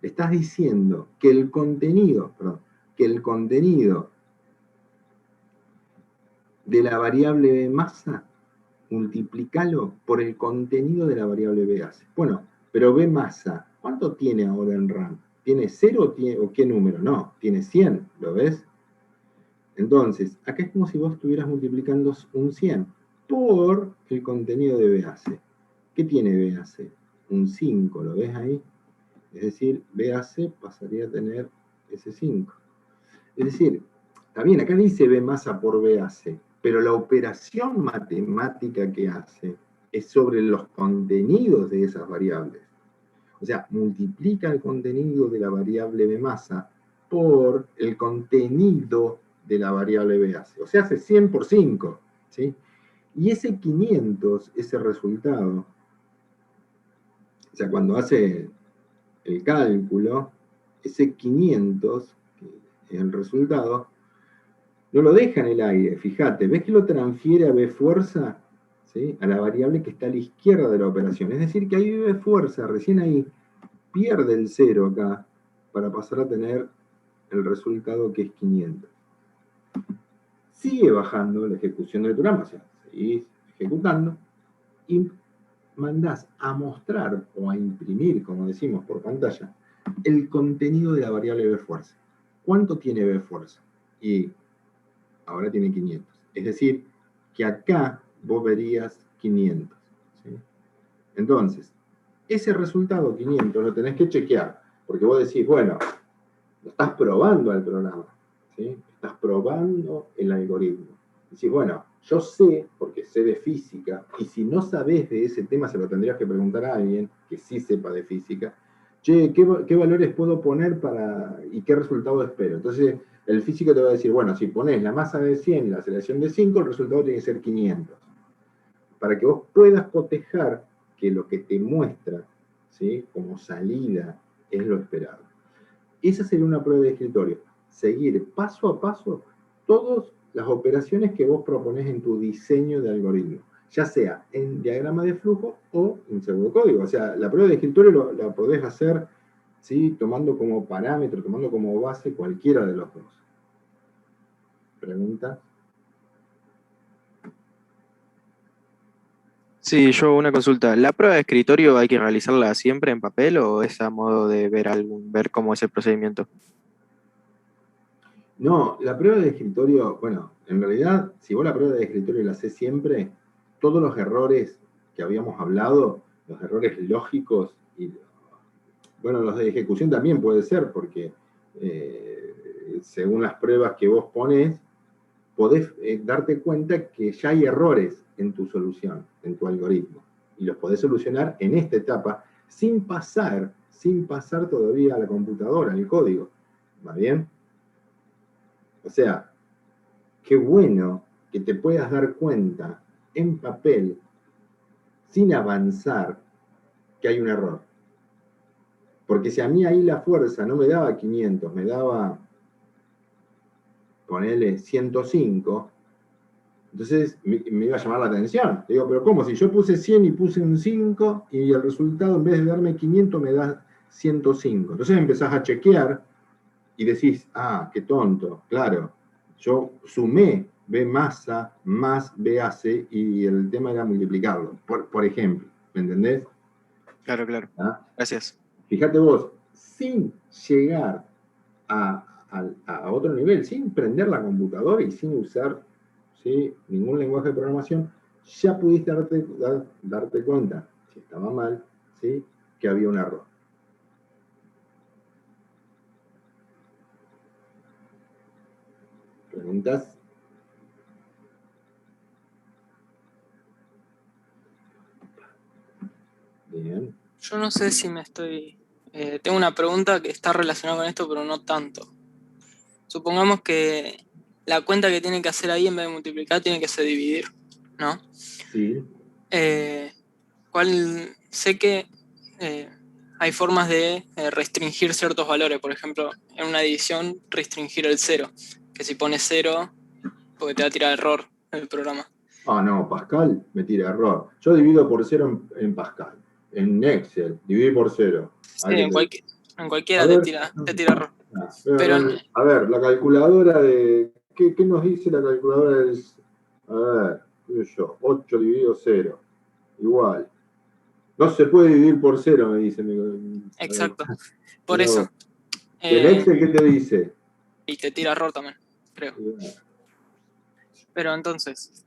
Le estás diciendo que el contenido de la variable B masa, multiplicalo por el contenido de la variable B hace. Bueno, pero B masa, ¿cuánto tiene ahora en RAM? ¿Tiene 0 o qué número? No, tiene 100, ¿lo ves? Entonces, acá es como si vos estuvieras multiplicando un 100 por el contenido de BAC. ¿Qué tiene BAC? Un 5, ¿lo ves ahí? Es decir, BAC pasaría a tener ese 5. Es decir, está bien, acá dice B masa por BAC, pero la operación matemática que hace es sobre los contenidos de esas variables. O sea, multiplica el contenido de la variable B masa por el contenido de la variable BAC. O sea, hace 100 por 5, ¿sí? Y ese 500, ese resultado, o sea, cuando hace el cálculo, ese 500, que es el resultado, no lo deja en el aire, fíjate, ¿ves que lo transfiere a B fuerza? ¿Sí? A la variable que está a la izquierda de la operación. Es decir, que ahí B fuerza, recién ahí, pierde el 0 acá para pasar a tener el resultado que es 500. Sigue bajando la ejecución del programa, o sea, seguís ejecutando y mandás a mostrar o a imprimir, como decimos por pantalla, el contenido de la variable B fuerza. ¿Cuánto tiene B fuerza? Y ahora tiene 500. Es decir, que acá vos verías 500. ¿Sí? Entonces, ese resultado 500 lo tenés que chequear, porque vos decís, bueno, lo estás probando al programa, ¿sí? Estás probando el algoritmo. Decís, bueno, yo sé, porque sé de física, y si no sabés de ese tema se lo tendrías que preguntar a alguien que sí sepa de física. Che, ¿qué valores puedo poner y qué resultado espero? Entonces, el físico te va a decir, bueno, si pones la masa de 100 y la aceleración de 5, el resultado tiene que ser 500. Para que vos puedas cotejar que lo que te muestra, ¿sí? Como salida es lo esperado. Esa sería una prueba de escritorio. Seguir paso a paso todas las operaciones que vos proponés en tu diseño de algoritmo, ya sea en diagrama de flujo o en pseudocódigo. O sea, la prueba de escritorio la podés hacer, ¿sí? Tomando como parámetro, tomando como base cualquiera de los dos. ¿Pregunta? Sí, yo una consulta. ¿La prueba de escritorio hay que realizarla siempre en papel o es a modo de ver cómo es el procedimiento? No, la prueba de escritorio, bueno, en realidad, si vos la prueba de escritorio la haces siempre, todos los errores que habíamos hablado, los errores lógicos, y bueno, los de ejecución también puede ser, porque según las pruebas que vos pones, podés darte cuenta que ya hay errores en tu solución, en tu algoritmo, y los podés solucionar en esta etapa sin pasar todavía a la computadora, al código. ¿Va bien? O sea, qué bueno que te puedas dar cuenta en papel, sin avanzar, que hay un error. Porque si a mí ahí la fuerza no me daba 500, me daba, ponele 105, entonces me iba a llamar la atención. Digo, pero ¿cómo? Si yo puse 100 y puse un 5 y el resultado en vez de darme 500 me da 105. Entonces empezás a chequear y decís, ah, qué tonto, claro, yo sumé B masa más B hace y el tema era multiplicarlo, por ejemplo, ¿me entendés? Claro, claro. ¿Ah? Gracias. Fíjate vos, sin llegar a otro nivel, sin prender la computadora y sin usar, ¿sí? Ningún lenguaje de programación, ya pudiste darte cuenta, si estaba mal, ¿sí? Que había un error. ¿Preguntas? Yo no sé si me estoy... tengo una pregunta que está relacionada con esto, pero no tanto. Supongamos que la cuenta que tiene que hacer ahí en vez de multiplicar tiene que ser dividir, ¿no? Sí. Sé que hay formas de restringir ciertos valores. Por ejemplo, en una división, restringir el 0. Que si pones 0, porque te va a tirar error el programa. Ah, no, Pascal me tira error. Yo divido por 0 en Pascal. En Excel, dividir por 0. Sí, en cualquiera A te ver, tira error. Pero a ver, la calculadora de... ¿Qué nos dice la calculadora del... A ver, qué sé yo, 8 dividido 0. Igual. No se puede dividir por 0, me dice. Exacto. Por eso. ¿El Excel qué te dice? Y te tira error también, creo. Pero entonces...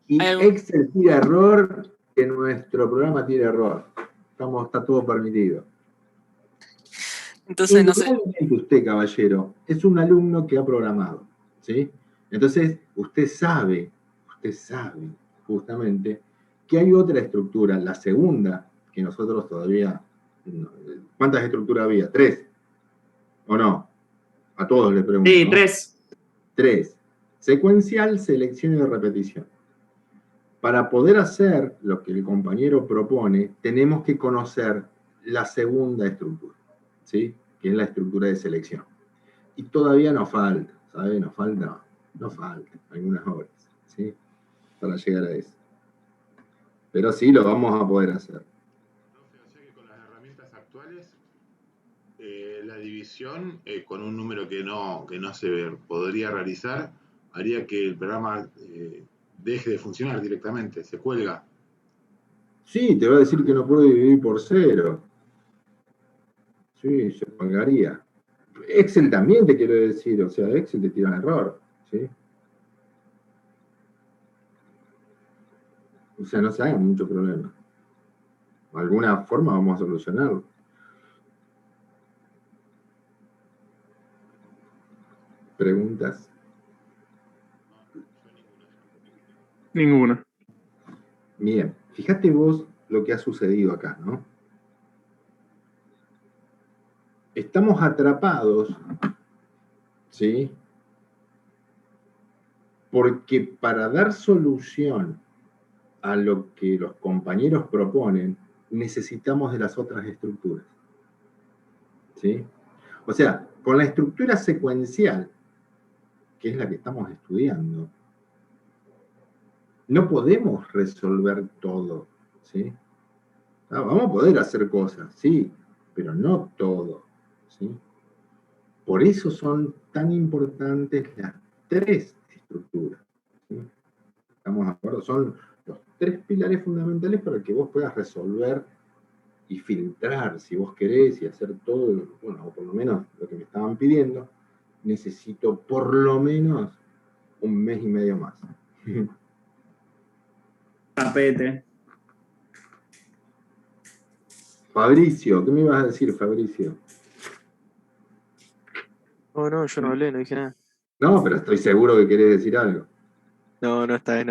y Excel tira error, que nuestro programa tira error. Está todo permitido. Entonces, no sé. Usted, caballero, es un alumno que ha programado, ¿sí? Entonces, usted sabe justamente que hay otra estructura, la segunda, que nosotros todavía... ¿Cuántas estructuras había? 3. ¿O no? A todos les pregunto. Sí, ¿no? 3. 3. Secuencial, selección y repetición. Para poder hacer lo que el compañero propone, tenemos que conocer la segunda estructura, ¿sí? Que es la estructura de selección. Y todavía nos falta, ¿sabe? Nos faltan algunas horas, ¿sí? Para llegar a eso. Pero sí, lo vamos a poder hacer. O sea que con las herramientas actuales, la división con un número que no se podría realizar, haría que el programa deje de funcionar directamente, se cuelga. Sí, te va a decir que no puedo dividir por 0. Sí, se colgaría. Excel también te quiero decir, o sea, Excel te tira un error, ¿sí? O sea, no se hagan mucho problema. De alguna forma vamos a solucionarlo. ¿Preguntas? Ninguna. Bien, fíjate vos lo que ha sucedido acá, ¿no? Estamos atrapados, ¿sí? Porque para dar solución a lo que los compañeros proponen, necesitamos de las otras estructuras, ¿sí? O sea, con la estructura secuencial, que es la que estamos estudiando, no podemos resolver todo, ¿sí? Vamos a poder hacer cosas, sí, pero no todo, ¿sí? Por eso son tan importantes las 3 estructuras, ¿sí? ¿Estamos de acuerdo? Son los 3 pilares fundamentales para que vos puedas resolver y filtrar, si vos querés, y hacer todo, bueno, o por lo menos lo que me estaban pidiendo. Necesito por lo menos 1 mes y medio más. Tapete. Fabricio, ¿qué me ibas a decir, Fabricio? No, yo no hablé, no dije nada. No, pero estoy seguro que querés decir algo. No, está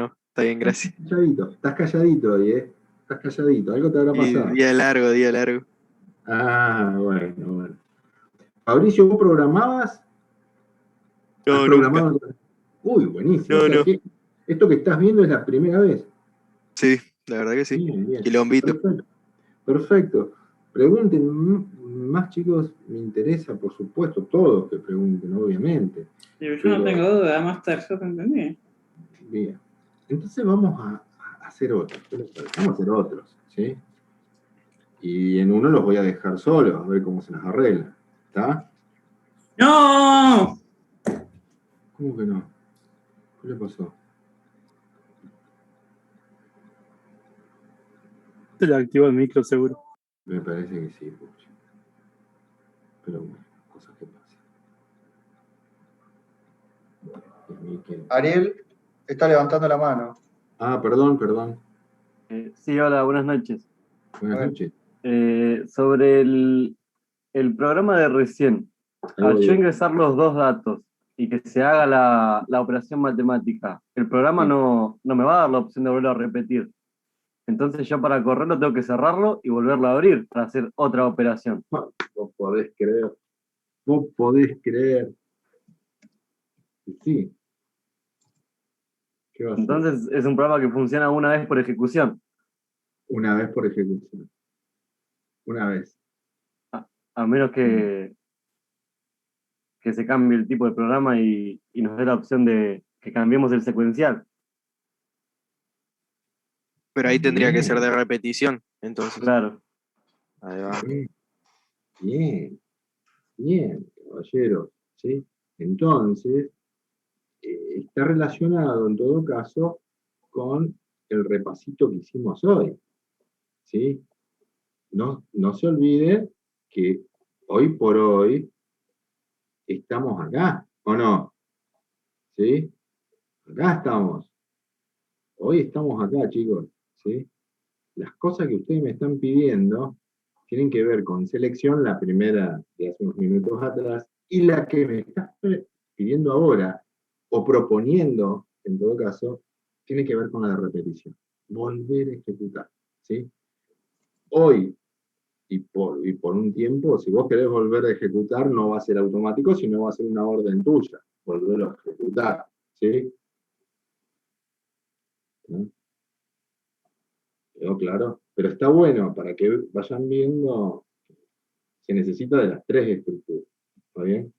bien, gracias. Estás calladito hoy, ¿eh? Estás calladito, algo te habrá pasado. Día largo. Ah, bueno. Fabricio, ¿vos programabas? No, ¿Has programado? Uy, buenísimo. No, O sea, no. esto que estás viendo es la primera vez. Sí, la verdad que sí. Bien. Quilombito. Perfecto. Pregunten más, chicos, me interesa, por supuesto, todos que pregunten, obviamente. Yo no tengo duda, Master, yo te entendí. Bien. Entonces vamos a hacer otros. Vamos a hacer otros, ¿sí? Y en uno los voy a dejar solos, a ver cómo se las arregla. ¿Está? ¡No! ¿Cómo que no? ¿Qué le pasó? Se le activó el micro, seguro. Me parece que sí, Pucho. Pero bueno, cosas que pasan. Ariel está levantando la mano. Ah, perdón. Sí, hola, buenas noches. Buenas noches. Sobre el programa de recién, al yo ingresar los 2 datos y que se haga la operación matemática, el programa no me va a dar la opción de volver a repetir. Entonces yo para correrlo tengo que cerrarlo y volverlo a abrir para hacer otra operación. Vos podés creer. Vos podés creer. Y sí. ¿Qué va a ser? Entonces es un programa que funciona una vez por ejecución. Una vez por ejecución. Una vez. A menos que se cambie el tipo de programa y nos dé la opción de que cambiemos el secuencial. Pero ahí tendría que Bien. ser de repetición, entonces. Claro. Ahí va. Bien, bien, caballero, ¿sí? Entonces, está relacionado en todo caso con el repasito que hicimos hoy, ¿sí? No se olvide que hoy por hoy estamos acá, ¿o no? ¿Sí? Acá estamos. Hoy estamos acá, chicos, ¿sí? Las cosas que ustedes me están pidiendo tienen que ver con selección, la primera de hace unos minutos atrás, y la que me estás pidiendo ahora, o proponiendo, en todo caso, tiene que ver con la de repetición. Volver a ejecutar, ¿sí? Hoy, y por un tiempo, si vos querés volver a ejecutar, no va a ser automático, sino va a ser una orden tuya, volverlo a ejecutar, ¿sí? ¿No? ¿Quedó claro? Pero está bueno para que vayan viendo, se necesita de las tres estructuras. ¿Está bien?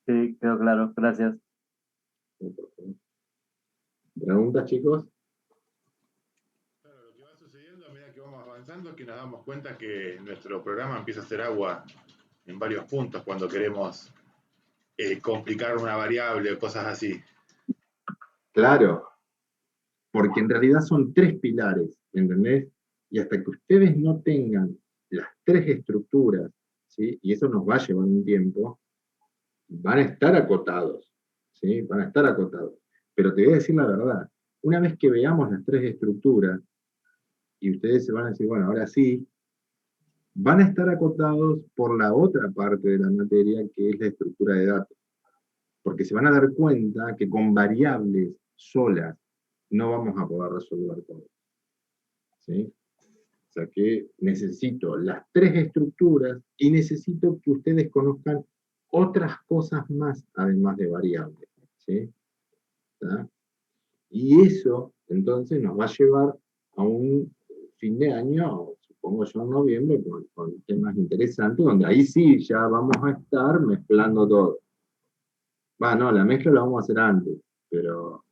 Sí, quedó claro. Gracias. ¿Preguntas, chicos? Claro, lo que va sucediendo a medida que vamos avanzando es que nos damos cuenta que nuestro programa empieza a hacer agua en varios puntos cuando queremos complicar una variable o cosas así. Claro, porque en realidad son tres pilares, ¿entendés? Y hasta que ustedes no tengan las tres estructuras, ¿sí? Y eso nos va a llevar un tiempo, van a estar acotados, ¿sí? Van a estar acotados. Pero te voy a decir la verdad, una vez que veamos las tres estructuras, y ustedes se van a decir, bueno, ahora sí, van a estar acotados por la otra parte de la materia, que es la estructura de datos. Porque se van a dar cuenta que con variables solas no vamos a poder resolver todo. ¿Sí? O sea que necesito las tres estructuras y necesito que ustedes conozcan otras cosas más, además de variables. ¿Sí? ¿Tá? Y eso, entonces, nos va a llevar a un fin de año, supongo yo en noviembre, con temas interesantes, donde ahí sí ya vamos a estar mezclando todo. No, la mezcla la vamos a hacer antes, pero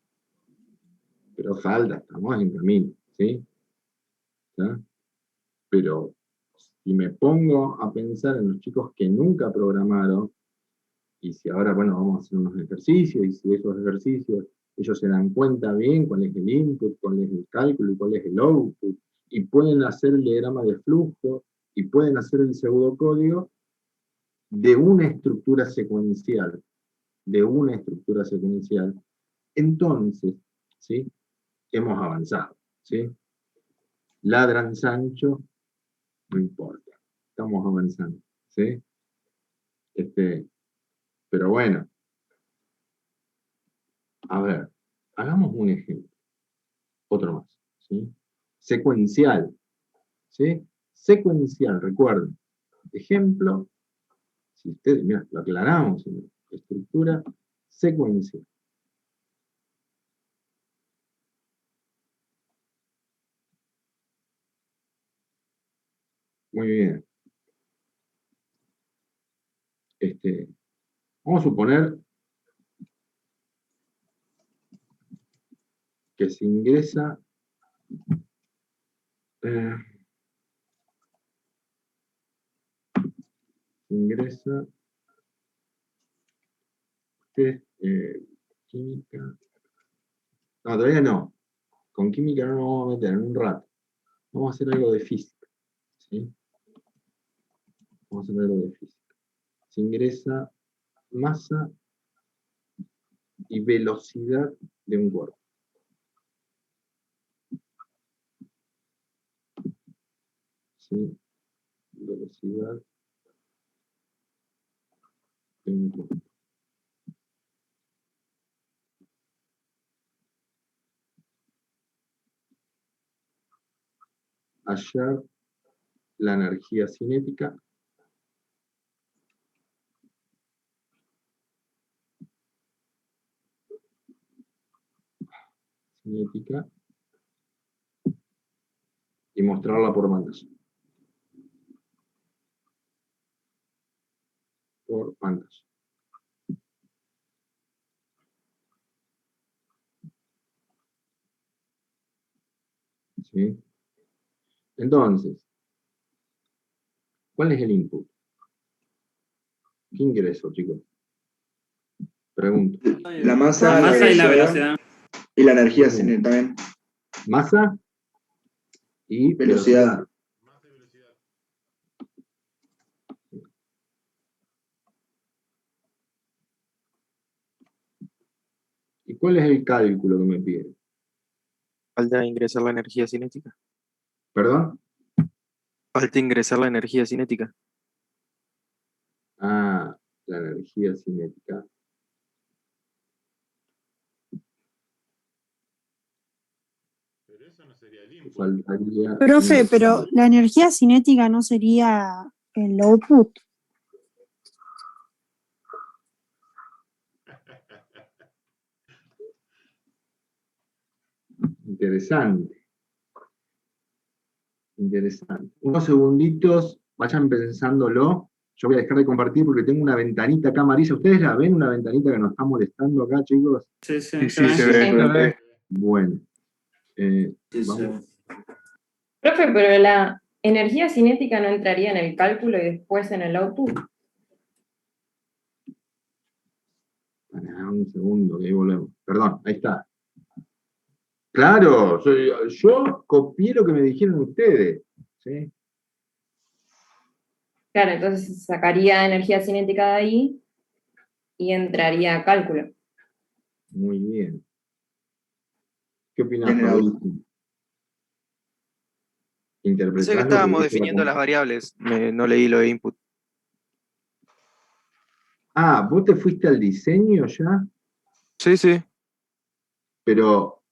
falta, estamos en camino, ¿sí? ¿Tá? Pero si me pongo a pensar en los chicos que nunca programaron, y si ahora, bueno, vamos a hacer unos ejercicios, y si esos ejercicios ellos se dan cuenta bien cuál es el input, cuál es el cálculo y cuál es el output, y pueden hacer el diagrama de flujo, y pueden hacer el pseudocódigo de una estructura secuencial, entonces, ¿sí? Hemos avanzado, ¿sí? Ladran Sancho, no importa, estamos avanzando, ¿sí? Pero bueno, a ver, hagamos un ejemplo, otro más, ¿sí? Secuencial, ¿sí? Secuencial, recuerden, ejemplo, si ustedes, mira, lo aclaramos en la estructura secuencial. Muy bien. Vamos a suponer que se ingresa química. No, todavía no. Con química no nos vamos a meter en un rato. Vamos a hacer algo de física, ¿sí? Vamos a hacer algo de física. Se ingresa masa y velocidad de un cuerpo. ¿Sí? Velocidad de un cuerpo. hallar la energía cinética y mostrarla por bandas. Por bandas. ¿Sí? Entonces, ¿cuál es el input? ¿Qué ingreso, chicos? Pregunto. La masa, y la velocidad. Y la energía cinética también. Masa y Velocidad. ¿Y cuál es el cálculo que me pide? Falta ingresar la energía cinética. ¿Perdón? Falta ingresar la energía cinética. Ah, la energía cinética. Pero eso no sería el input. Faltaría... Profe, pero la energía cinética no sería el output. Interesante. Interesante. Unos segunditos, vayan pensándolo. Yo voy a dejar de compartir porque tengo una ventanita acá amarilla. ¿Ustedes la ven? Una ventanita que nos está molestando acá, chicos. Sí, Sí, se ve. Bueno. Vamos. Profe, pero la energía cinética no entraría en el cálculo y después en el output. Pará, un segundo, que ahí volvemos. Perdón, ahí está. Claro, yo copié lo que me dijeron ustedes. ¿Sí? Claro, entonces sacaría energía cinética de ahí y entraría a cálculo. Muy bien. ¿Qué opinás, Tiene Mauricio? ¿Interpretás Pensé que lo estábamos dice la definiendo las variables. No leí lo de input. Ah, ¿vos te fuiste al diseño ya? Sí, sí. Pero,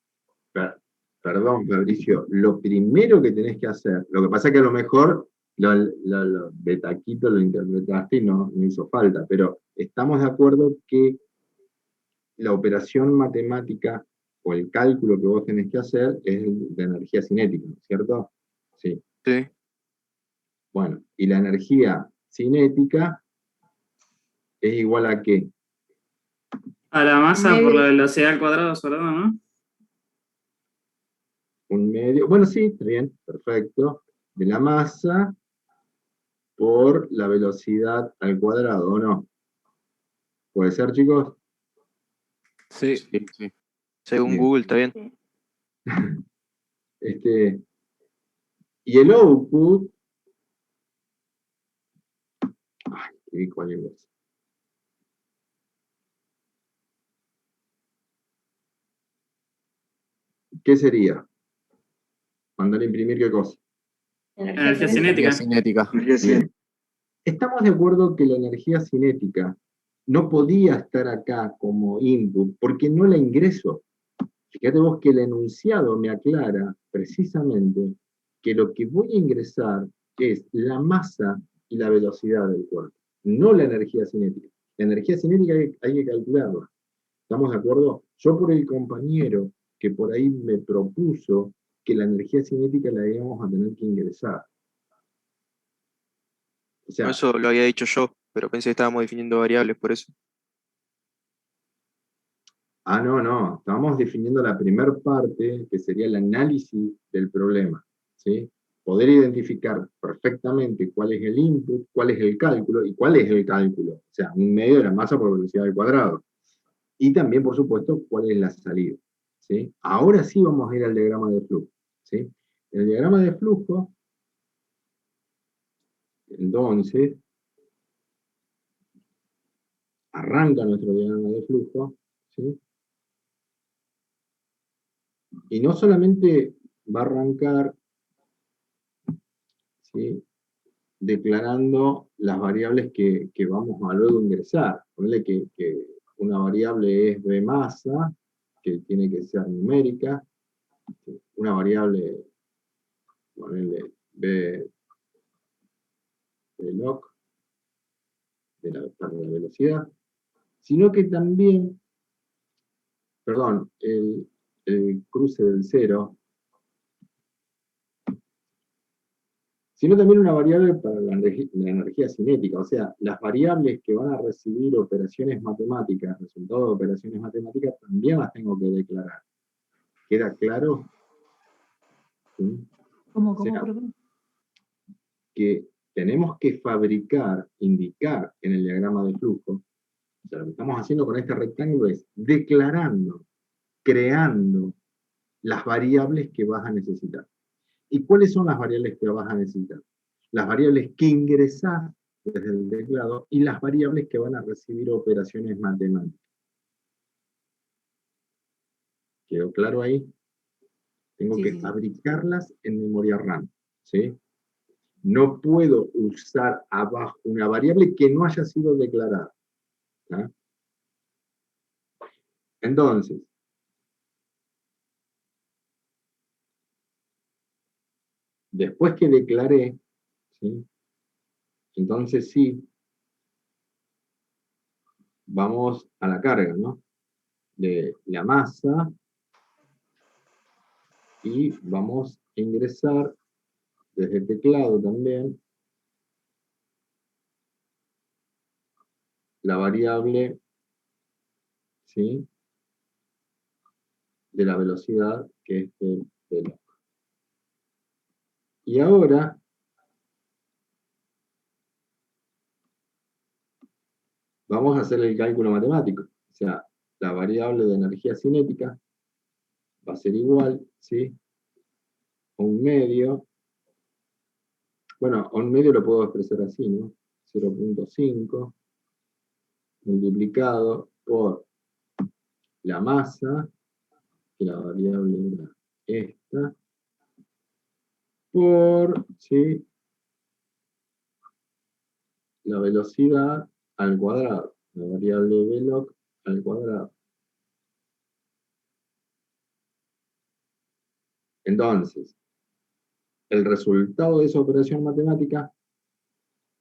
perdón, Fabricio, lo primero que tenés que hacer, lo que pasa es que a lo mejor lo de taquito lo interpretaste y no hizo falta, pero estamos de acuerdo que la operación matemática o el cálculo que vos tenés que hacer es de energía cinética, ¿cierto? Sí. Sí. Bueno, y la energía cinética es igual a ¿qué? A la masa por la velocidad al cuadrado sobre todo, ¿no? Un medio, bueno, sí, está bien, perfecto. De la masa por la velocidad al cuadrado, ¿o no? ¿Puede ser, chicos? Sí. Sí. Según Bien. Google, está bien. Y el output... Ay, qué cuál es. ¿Qué sería? Mandar a imprimir qué cosa. Energía cinética. Cinética. Bien. Estamos de acuerdo que la energía cinética no podía estar acá como input porque no la ingreso. Fíjate vos que el enunciado me aclara precisamente que lo que voy a ingresar es la masa y la velocidad del cuerpo, no la energía cinética. La energía cinética hay que calcularla. ¿Estamos de acuerdo? Yo por el compañero que por ahí me propuso que la energía cinética la íbamos a tener que ingresar. O sea, Eso lo había dicho yo, pero pensé que estábamos definiendo variables por eso. no, estábamos definiendo la primera parte, que sería el análisis del problema, ¿sí? Poder identificar perfectamente cuál es el input, cuál es el cálculo, y cuál es el cálculo. O sea, un medio de la masa por velocidad al cuadrado. Y también, por supuesto, cuál es la salida, ¿sí? Ahora sí vamos a ir al diagrama de flujo, ¿sí? El diagrama de flujo, entonces, arranca nuestro diagrama de flujo, ¿sí? Y no solamente va a arrancar, ¿sí?, declarando las variables que vamos a luego ingresar. Ponle que una variable es B masa, que tiene que ser numérica, una variable ponerle B log para la velocidad, sino que también, perdón, el cruce del cero, sino también una variable para la energía cinética, o sea, las variables que van a recibir operaciones matemáticas, resultados de operaciones matemáticas, también las tengo que declarar. ¿Queda claro? ¿Sí? ¿Cómo, O sea, perdón? que tenemos que fabricar, indicar en el diagrama de flujo, o sea, lo que estamos haciendo con este rectángulo es declarando, creando las variables que vas a necesitar. ¿Y cuáles son las variables que vas a necesitar? Las variables que ingresás desde el teclado y las variables que van a recibir operaciones matemáticas. ¿Quedó claro ahí? Tengo que fabricarlas en memoria RAM, ¿sí? No puedo usar abajo una variable que no haya sido declarada, ¿tá? Entonces, después que declaré, ¿sí? Entonces sí, vamos a la carga, ¿no? De la masa, y vamos a ingresar desde el teclado también la variable, ¿sí?, de la velocidad, que es el velog. Y ahora vamos a hacer el cálculo matemático. O sea, la variable de energía cinética va a ser igual, ¿sí?, a un medio. Bueno, a un medio lo puedo expresar así, ¿no? 0.5 multiplicado por la masa, que la variable era esta, por, ¿sí?, la velocidad al cuadrado, la variable velog al cuadrado. Entonces, el resultado de esa operación matemática,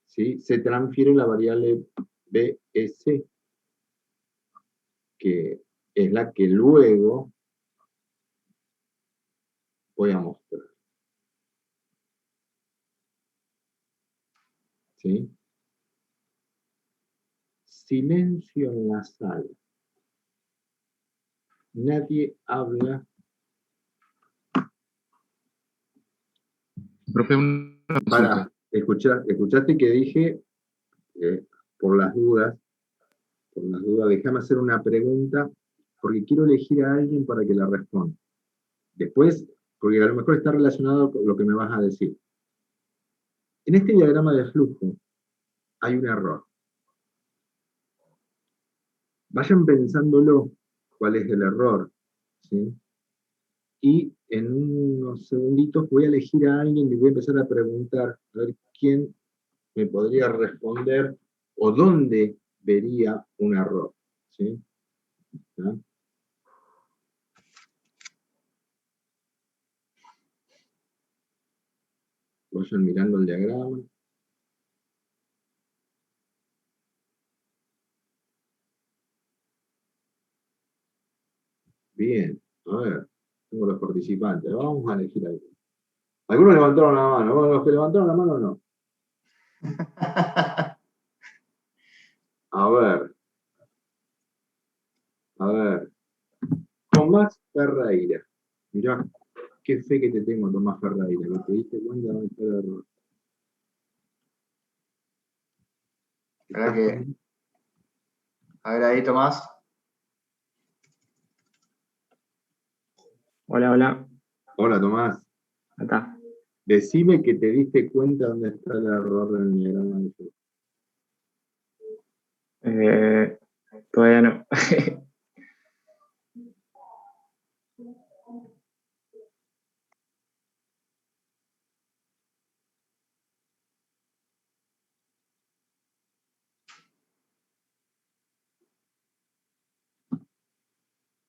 ¿sí?, se transfiere a la variable BS, que es la que luego voy a mostrar. ¿Sí? Silencio en la sala. Nadie habla. Profe, una Para, escuchaste que dije, por las dudas, déjame hacer una pregunta, porque quiero elegir a alguien para que la responda. Después, porque a lo mejor está relacionado con lo que me vas a decir. En este diagrama de flujo hay un error. Vayan pensándolo cuál es el error, ¿sí? Y en unos segunditos voy a elegir a alguien y voy a empezar a preguntar, a ver quién me podría responder o dónde vería un error, ¿sí? ¿Ah? Vayan mirando el diagrama. Bien, a ver, tengo los participantes, vamos a elegir a alguien. Algunos levantaron la mano, bueno, los que levantaron la mano no. A ver, Tomás Ferreira. Mirá, qué fe que te tengo, Tomás Ferreira, que te diste cuenta de dónde está el error. Espera que... A ver ahí, Tomás. Hola, hola. Hola, Tomás. Acá. Decime que te diste cuenta dónde está el error en el diagrama de flujo. Todavía no.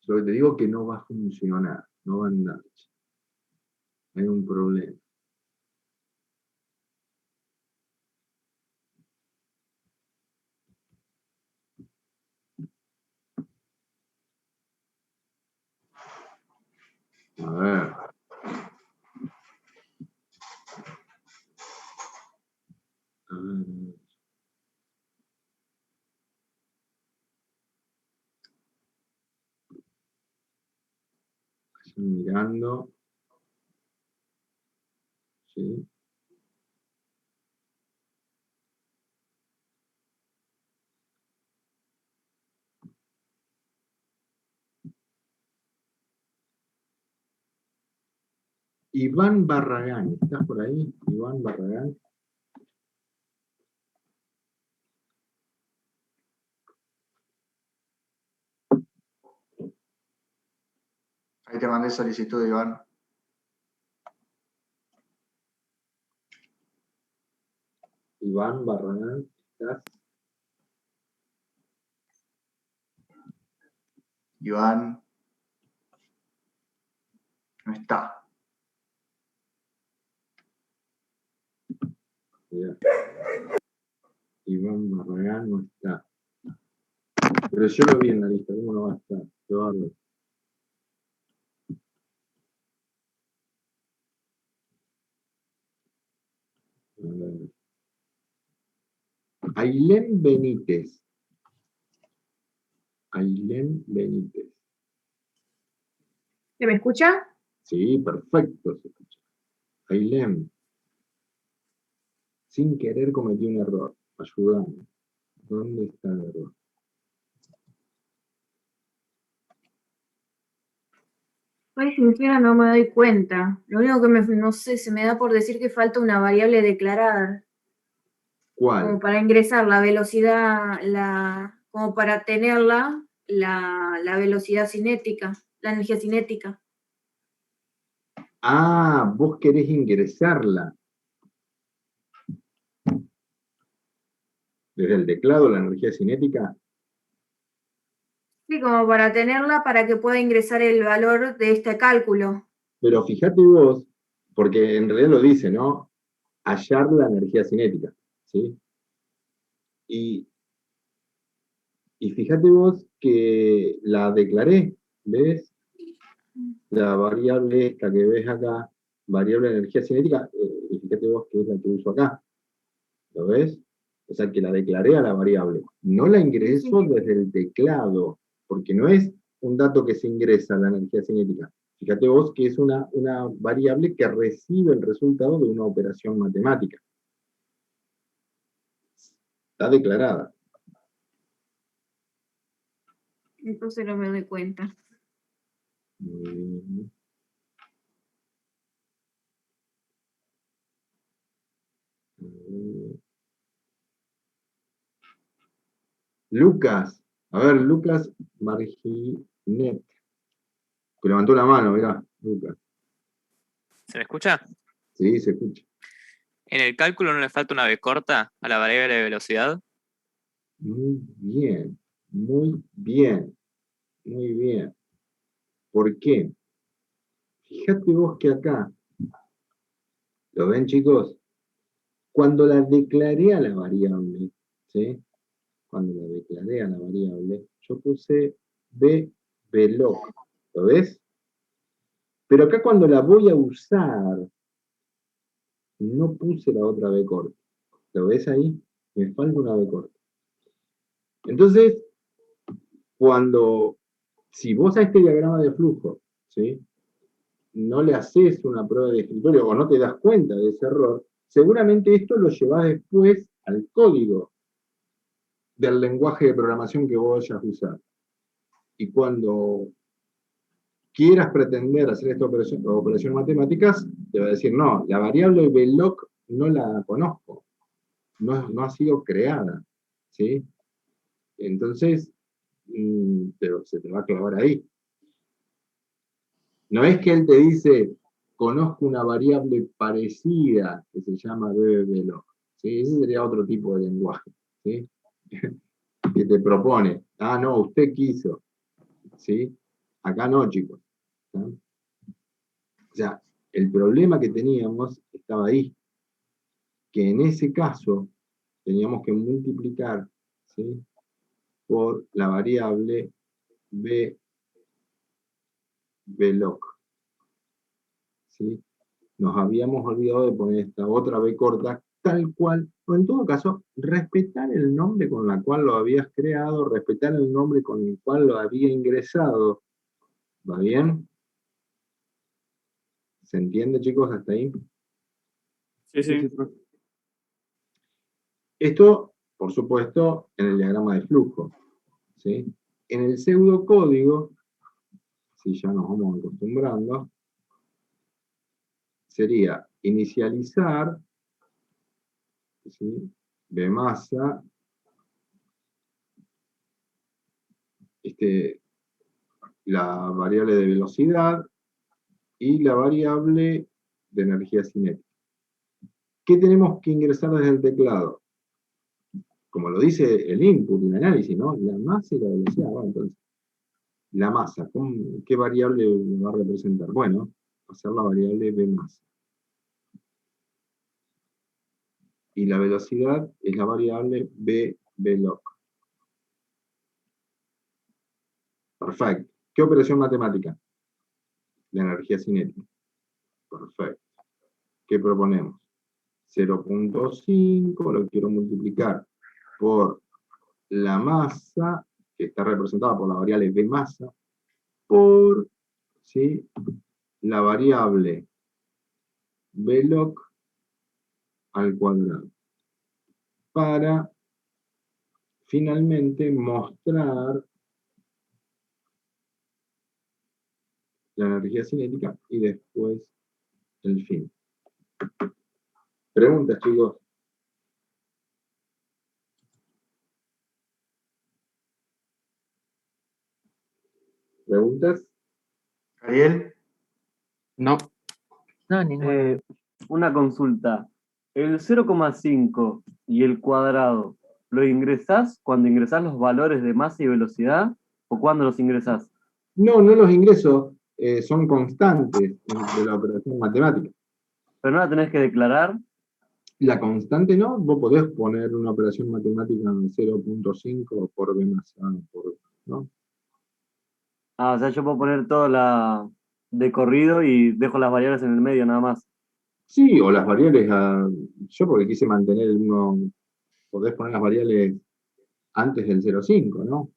Lo que te digo es que no va a funcionar, no va a andar. Hay un problema. A ver. A ver. Estoy mirando. Sí. Iván Barragán, ¿estás por ahí? Iván Barragán. Ahí te mandé solicitud, Iván. Iván Barragán, ¿estás? Iván no está. Mirá. Iván Barragán no está. Pero yo lo vi en la lista, ¿cómo no va a estar? Qué bárbaro. A ver. Ailén Benítez. Ailén Benítez. ¿Se me escucha? Sí, perfecto se escucha. Ailén. Sin querer cometí un error. Ayúdame. ¿Dónde está el error? Soy sincera, no me doy cuenta. Lo único que no sé, se me da por decir que falta una variable declarada, como ¿Cuál? para ingresar la velocidad, como para tenerla, la velocidad cinética, la energía cinética. Ah, vos querés ingresarla. Desde el teclado, la energía cinética. Sí, como para tenerla para que pueda ingresar el valor de este cálculo. Pero fíjate vos, porque en realidad lo dice, ¿no? Hallar la energía cinética, ¿sí? Y fíjate vos que la declaré, ¿ves? La variable esta que ves acá, variable de energía cinética, y fíjate vos que es la que uso acá, ¿lo ves? O sea que la declaré a la variable, no la ingreso desde el teclado, porque no es un dato que se ingresa a la energía cinética. Fíjate vos que es una variable que recibe el resultado de una operación matemática. Está declarada. Entonces no me doy cuenta. Lucas, a ver, Lucas Marginet, que levantó la mano, mirá, Lucas. ¿Se me escucha? Sí, se escucha. ¿En el cálculo no le falta una B corta a la variable de velocidad? Muy bien, muy bien, muy bien. ¿Por qué? Fíjate vos que acá, ¿lo ven chicos? Cuando la declaré a la variable, ¿sí? Cuando la declaré a la variable, yo puse bveloc, ¿lo ves? Pero acá cuando la voy a usar, no puse la otra B corta. ¿Lo ves ahí? Me falta una B corta. Entonces, si vos a este diagrama de flujo, ¿sí? No le haces una prueba de escritorio o no te das cuenta de ese error, seguramente esto lo llevas después al código del lenguaje de programación que vos vayas a usar. Y cuando quieras pretender hacer esta operación matemáticas, te va a decir, no, la variable veloc no la conozco, no ha sido creada, ¿sí? Entonces, se te va a clavar ahí. No es que él te dice, conozco una variable parecida que se llama bveloc, ¿sí? Ese sería otro tipo de lenguaje, ¿sí? Que te propone, no, usted quiso, ¿sí? Acá no, chicos, ¿sí? O sea, el problema que teníamos estaba ahí, que en ese caso teníamos que multiplicar, ¿sí? Por la variable bveloc, ¿sí? Nos habíamos olvidado de poner esta otra B corta, tal cual, o en todo caso, respetar el nombre con el cual lo habías creado, respetar el nombre con el cual lo había ingresado. ¿Va bien? ¿Se entiende, chicos, hasta ahí? Sí, sí. Esto, por supuesto, en el diagrama de flujo, ¿sí? En el pseudocódigo, si ya nos vamos acostumbrando, sería inicializar, ¿sí? B masa, la variable de velocidad y la variable de energía cinética. ¿Qué tenemos que ingresar desde el teclado? Como lo dice el input, el análisis, ¿no? La masa y la velocidad. Bueno, entonces, la masa, ¿qué variable va a representar? Bueno, va a ser la variable B masa. Y la velocidad es la variable B veloc. Perfecto. ¿Qué operación matemática? La energía cinética. Perfecto. ¿Qué proponemos? 0.5 lo quiero multiplicar por la masa, que está representada por la variable B masa, por, ¿sí?, la variable veloc al cuadrado, para finalmente mostrar la energía cinética y después el fin. ¿Preguntas, chicos? ¿Preguntas? ¿Ariel? No. Una consulta. ¿El 0,5 y el cuadrado lo ingresás cuando ingresás los valores de masa y velocidad o cuando los ingresás? No, no los ingreso, son constantes de la operación matemática. ¿Pero no la tenés que declarar? La constante no, vos podés poner una operación matemática en 0.5 por B más A, ¿no? Ah, o sea, yo puedo poner toda la de corrido y dejo las variables en el medio nada más. Sí, o las variables, yo porque quise mantener el uno, podés poner las variables antes del 0.5, ¿no?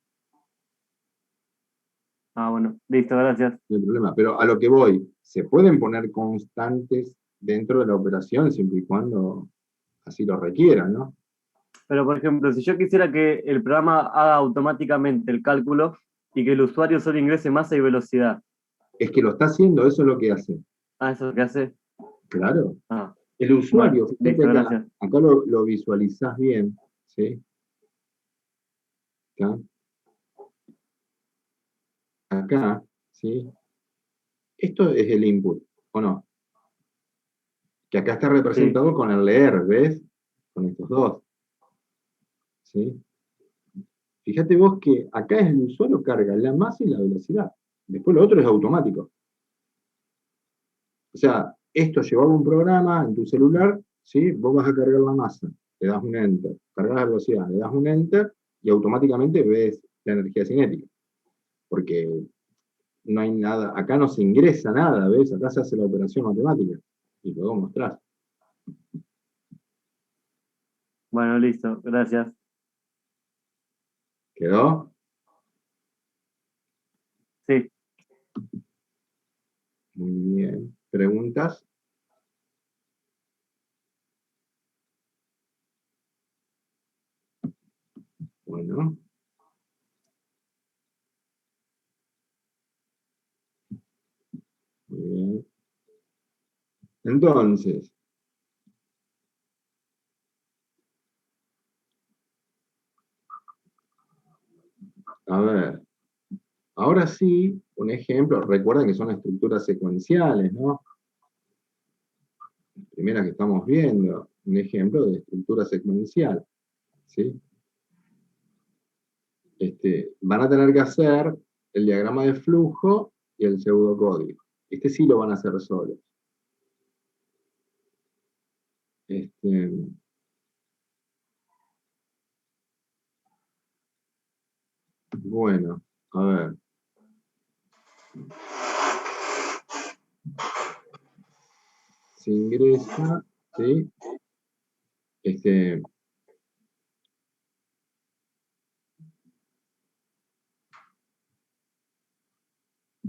Ah, bueno, listo, gracias. No hay problema, pero a lo que voy, se pueden poner constantes dentro de la operación siempre y cuando así lo requieran, ¿no? Pero, por ejemplo, si yo quisiera que el programa haga automáticamente el cálculo y que el usuario solo ingrese masa y velocidad. Es que lo está haciendo, eso es lo que hace. Ah, ¿eso es lo que hace? Claro. Ah. El usuario, Bueno, fíjate listo, acá, gracias. acá lo visualizás bien, ¿sí? Acá. Acá, ¿sí? Esto es el input, ¿o no? Que acá está representado con el leer, ¿ves? Con estos dos. ¿Sí? Fíjate vos que acá es el usuario carga la masa y la velocidad. Después lo otro es automático. O sea, esto llevaba un programa en tu celular, ¿sí? Vos vas a cargar la masa, le das un enter, cargas la velocidad, le das un enter y automáticamente ves la energía cinética. Porque no hay nada, acá no se ingresa nada, ¿ves? Acá se hace la operación matemática y luego mostrás. Bueno, listo, gracias. ¿Quedó? Sí. Muy bien. ¿Preguntas? Bueno. Muy bien. Entonces, a ver, ahora sí, un ejemplo, recuerden que son estructuras secuenciales, ¿no? La primera que estamos viendo, un ejemplo de estructura secuencial, ¿sí? Van a tener que hacer el diagrama de flujo y el pseudocódigo. Este sí lo van a hacer solos. Bueno, a ver. se ingresa, ¿sí?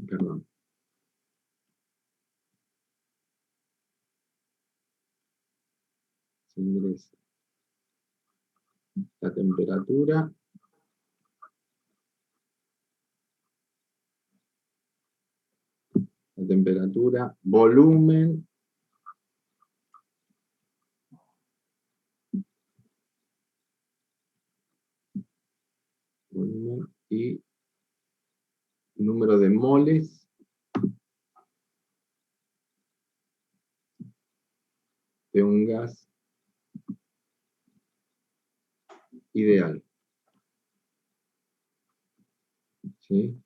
Perdón. Se ingresa la temperatura, volumen, y número de moles de un gas ideal. ¿Sí?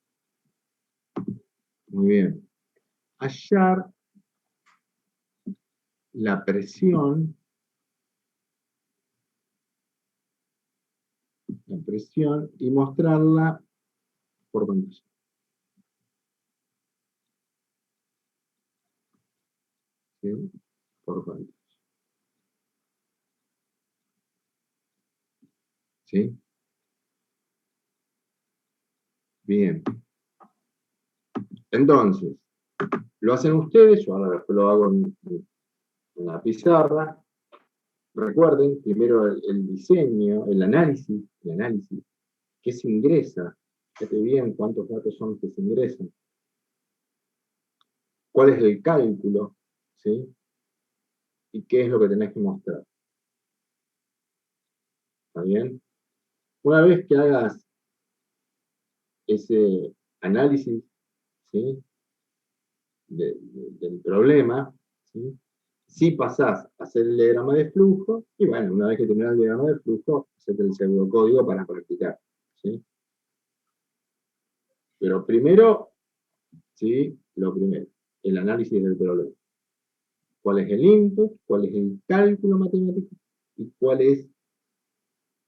Muy bien. Hallar la presión y mostrarla por pantalla. ¿Sí? Por pantalla. ¿Sí? Bien. Entonces, lo hacen ustedes, yo ahora después lo hago en la pizarra. Recuerden, primero el diseño, el análisis, qué se ingresa. Fíjate bien cuántos datos son los que se ingresan. ¿Cuál es el cálculo? ¿Sí? ¿Y qué es lo que tenés que mostrar? ¿Está bien? Una vez que hagas ese análisis, ¿sí? del problema, ¿sí? Si pasás a hacer el diagrama de flujo, y bueno, una vez que terminás el diagrama de flujo, hacete el pseudocódigo para practicar. ¿Sí? Pero primero, ¿sí? Lo primero, el análisis del problema. ¿Cuál es el input? ¿Cuál es el cálculo matemático? ¿Y cuál es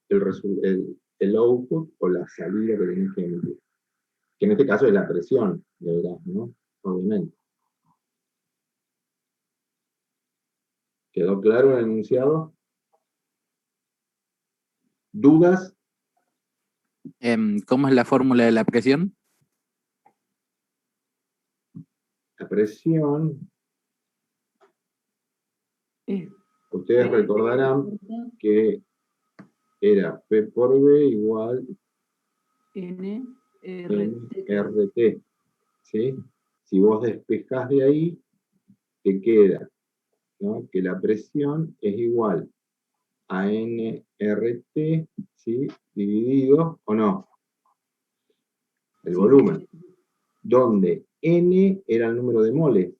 el output o la salida que tenés que emitir? Que en este caso es la presión, de gas, ¿no? Obviamente. ¿Quedó claro el enunciado? ¿Dudas? ¿Cómo es la fórmula de la presión? La presión, ustedes recordarán que era P por B igual NRT. ¿Sí? Si vos despejás de ahí, te queda, ¿no? Que la presión es igual a NRT, ¿sí? Dividido, ¿o no? El volumen. Donde N era el número de moles,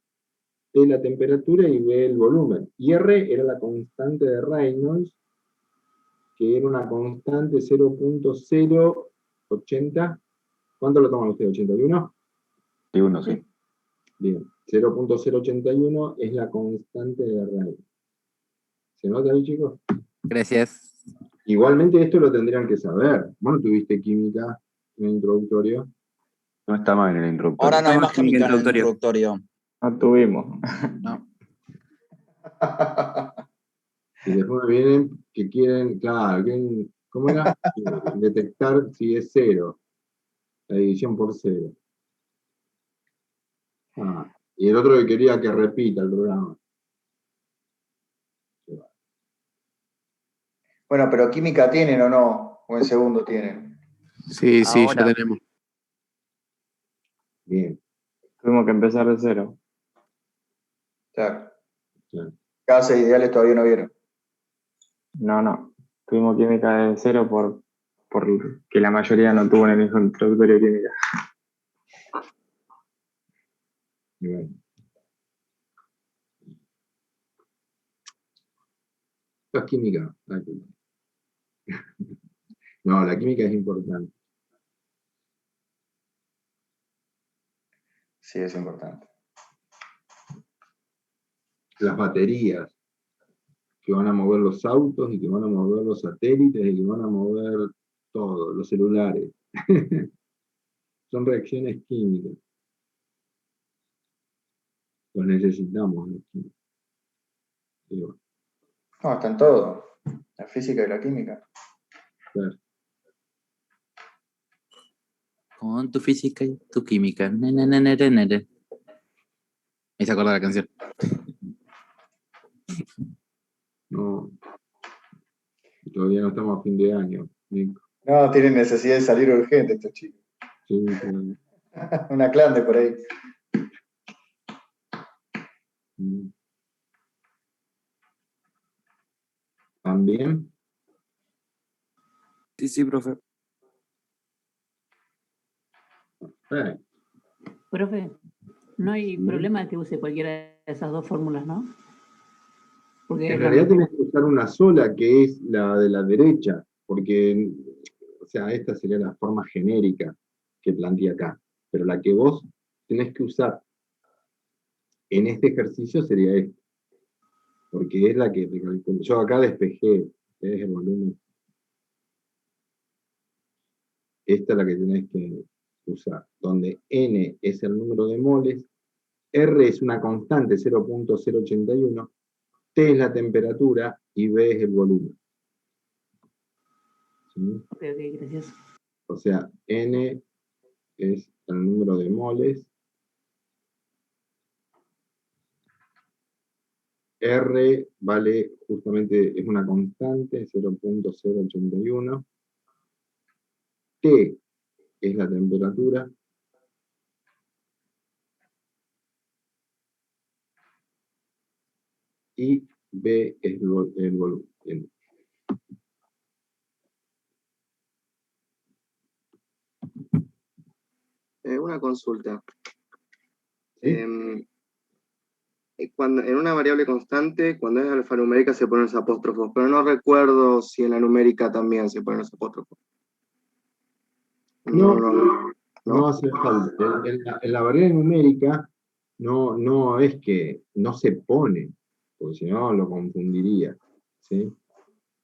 T la temperatura y B el volumen. Y R era la constante de Reynolds, que era una constante 0.080. ¿Cuánto lo toman ustedes? ¿81? 81, sí. Bien. 0.081 es la constante de Reynolds. ¿Se nota ahí, chicos? Gracias. Igualmente esto lo tendrían que saber. ¿Vos no tuviste química en el introductorio? No está mal en el introductorio. Ahora no hay más química en el introductorio. No tuvimos. No. Y después me vienen que quieren, claro, ¿cómo era? Detectar si es cero. La división por cero. Y el otro que quería que repita el programa. Bueno, pero química tienen o no, o en segundo tienen. Sí, sí, Ahora. ya tenemos. Bien. Tuvimos que empezar de cero. Claro. Gases ideales todavía no vieron. No. Tuvimos química de cero por que la mayoría no tuvo en el introductorio de química. Bien. La química. No, la química es importante. Sí, es importante. Las baterías que van a mover los autos y que van a mover los satélites y que van a mover todo, los celulares. Son reacciones químicas. Los necesitamos, los químicos. Y bueno, No, está en todo. La física y la química. claro. Con tu física y tu química. Me hice acordar la canción. No, todavía no estamos a fin de año, Nico. No, tienen necesidad de salir urgente estos chicos. Sí, claro. Una clande por ahí. Mm. ¿También? Sí, profe. Profe, no hay Sí. problema de que use cualquiera de esas dos fórmulas, ¿no? Porque En es la realidad misma. tenés que usar una sola, que es la de la derecha, porque, o sea, esta sería la forma genérica que plantea acá, pero la que vos tenés que usar en este ejercicio sería esta, porque es la que te calculo. Yo acá despejé, es el volumen. Esta es la que tenés que usar, donde N es el número de moles, R es una constante, 0.081, T es la temperatura y B es el volumen. ¿Sí? Ok, gracias. O sea, N es el número de moles, R vale justamente, es una constante, 0.081, T es la temperatura, y B es el volumen. Una consulta. ¿Sí? Cuando, en una variable constante, cuando es alfanumérica se ponen los apóstrofos, pero no recuerdo si en la numérica también se ponen los apóstrofos. No hace falta. En la variable numérica no es que no se pone, porque si no lo confundiría. ¿Sí?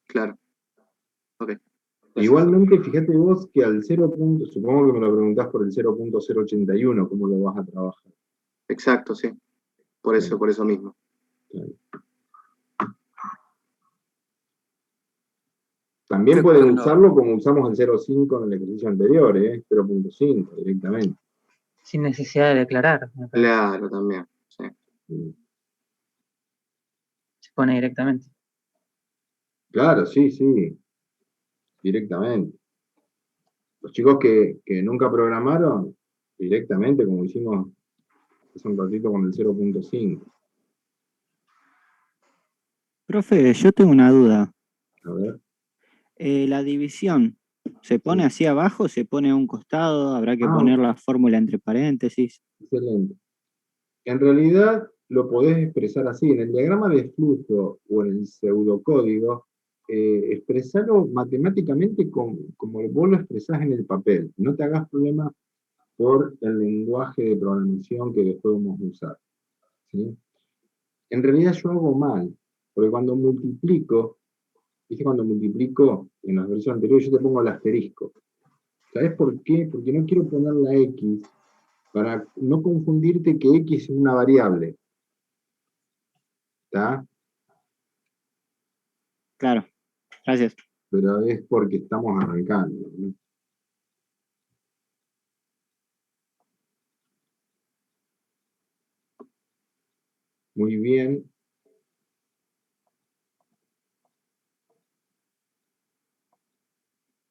Claro. Ok. Igualmente, fíjate vos que al 0. Supongo que me lo preguntás por el 0.081, ¿cómo lo vas a trabajar? Exacto, sí. Por eso mismo. Claro. También pueden usarlo como usamos el 0.5 en el ejercicio anterior, 0.5 directamente. Sin necesidad de declarar. Claro, también. Sí. Se pone directamente. Claro, sí, directamente. Los chicos que nunca programaron, directamente, como hicimos hace un ratito con el 0.5. Profe, yo tengo una duda. A ver. La división, ¿se pone así abajo? ¿Se pone a un costado? ¿Habrá que poner la fórmula entre paréntesis? Excelente. En realidad lo podés expresar así. En el diagrama de flujo o en el pseudocódigo, expresarlo matemáticamente como vos lo expresás en el papel. No te hagas problema por el lenguaje de programación que después vamos a usar. ¿Sí? En realidad yo hago mal, porque cuando multiplico, ¿viste? Cuando multiplico en la versión anterior yo te pongo el asterisco. ¿Sabés por qué? Porque no quiero poner la X para no confundirte que X es una variable. ¿Está? Claro, gracias. Pero es porque estamos arrancando, ¿no? Muy bien.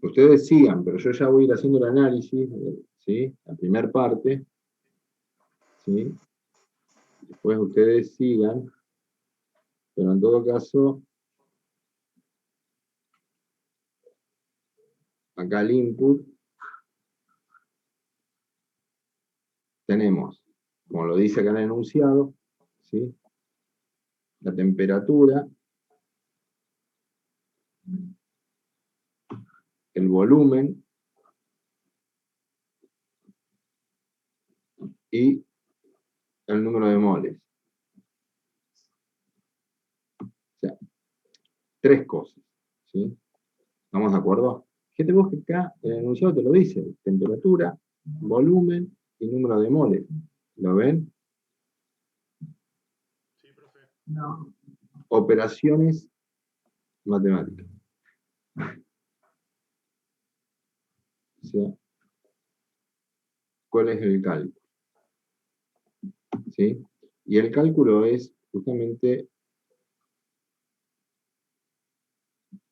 Ustedes sigan, pero yo ya voy a ir haciendo el análisis, ¿sí? La primera parte, ¿sí? Después ustedes sigan, pero en todo caso, acá el input, tenemos, como lo dice acá en el enunciado, ¿sí? La temperatura, el volumen y el número de moles. O sea, 3 cosas, ¿sí? ¿Estamos de acuerdo? Fíjate vos que acá el enunciado te lo dice, temperatura, volumen y número de moles. ¿Lo ven? operaciones matemáticas. O sea, ¿cuál es el cálculo? ¿Sí? Y el cálculo es justamente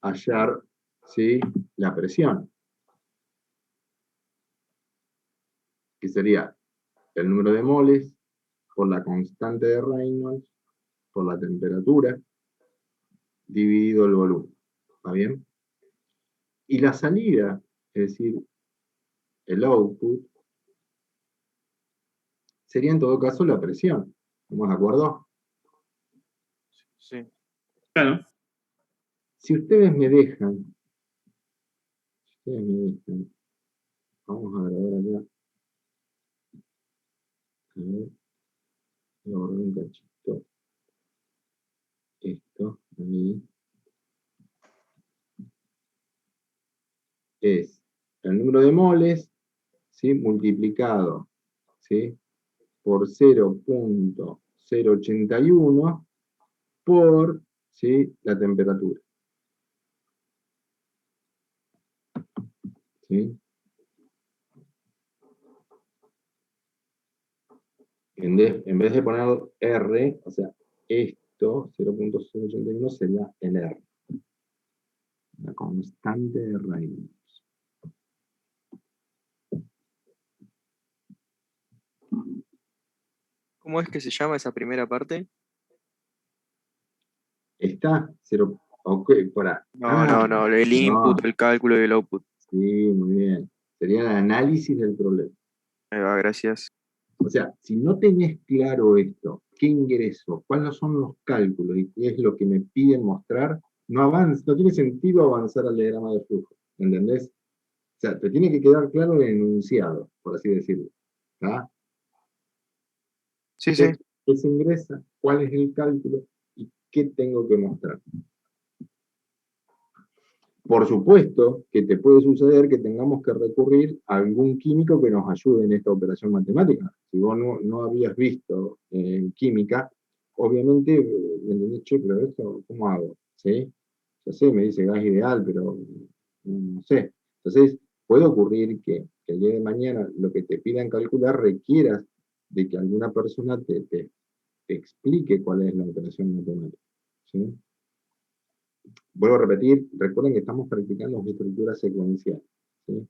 hallar, ¿sí?, la presión, que sería el número de moles por la constante de Reynolds por la temperatura dividido el volumen. ¿Está bien? Y la salida, es decir, el output, sería en todo caso la presión. ¿Estamos de acuerdo? Sí. Claro. Si ustedes me dejan, vamos a grabar acá. A ver, voy a borrar un cachito. Esto, ahí. Es el número de moles, ¿sí?, multiplicado, ¿sí?, por 0.081 por, ¿sí?, la temperatura. ¿Sí? En vez de poner R, o sea, esto, 0.081, sería el R. La constante de Reynolds. ¿Cómo es que se llama esa primera parte? Está 0. Ok, para. No, el input, el cálculo y el output. Sí, muy bien. Sería el análisis del problema. Ahí va, gracias. O sea, si no tenés claro esto, qué ingreso, cuáles son los cálculos y qué es lo que me piden mostrar, no tiene sentido avanzar al diagrama de flujo. ¿Entendés? O sea, te tiene que quedar claro el enunciado, por así decirlo. ¿Está? Sí, sí. ¿Qué se ingresa? ¿Cuál es el cálculo? ¿Y qué tengo que mostrar? Por supuesto que te puede suceder que tengamos que recurrir a algún químico que nos ayude en esta operación matemática. Si vos no habías visto química, obviamente, ¿me entendés? Che, pero esto, ¿cómo hago? ¿Sí? Ya sé, me dice gas ideal, pero no sé. Entonces, puede ocurrir que el día de mañana lo que te pidan calcular requieras de que alguna persona te explique cuál es la operación matemática. ¿Sí? Vuelvo a repetir, recuerden que estamos practicando estructura secuencial. ¿Sí?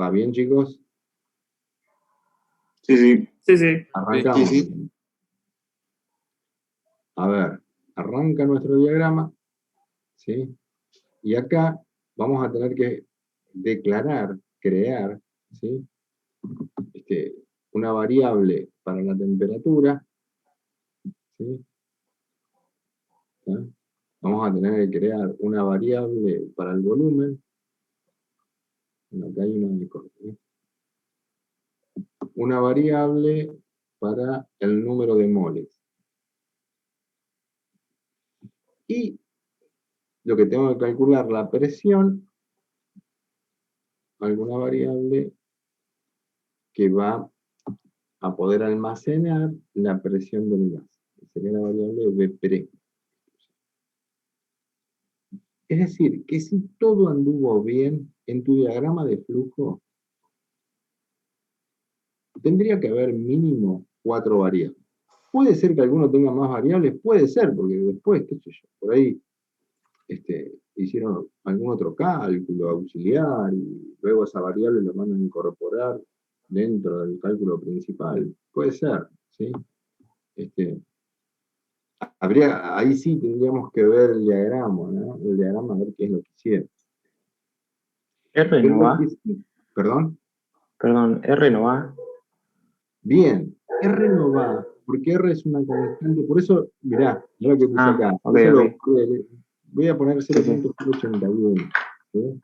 ¿Va bien, chicos? Sí. Arrancamos. Sí. A ver, arranca nuestro diagrama, ¿sí? Y acá vamos a tener que declarar, crear, ¿sí?, una variable para la temperatura, ¿sí? ¿Ah? Vamos a tener que crear una variable para el volumen. Bueno, acá hay una de corte, ¿eh? Una variable para el número de moles. Y lo que tengo que calcular, la presión, alguna variable que va a poder almacenar la presión del gas. Sería la variable Vpre. Es decir, que si todo anduvo bien en tu diagrama de flujo, tendría que haber mínimo 4 variables. Puede ser que alguno tenga más variables, puede ser, porque después, qué sé yo, por ahí hicieron algún otro cálculo auxiliar y luego esa variable la van a incorporar dentro del cálculo principal. Puede ser, ¿sí? Ahí sí tendríamos que ver el diagrama, ¿no? El diagrama, a ver qué es lo que hicieron. R no va. ¿Perdón? Perdón, R no va. Bien, R no va, porque R es una constante, por eso, mirá, lo que puse acá. Okay. Voy a poner 0.081, ¿sí?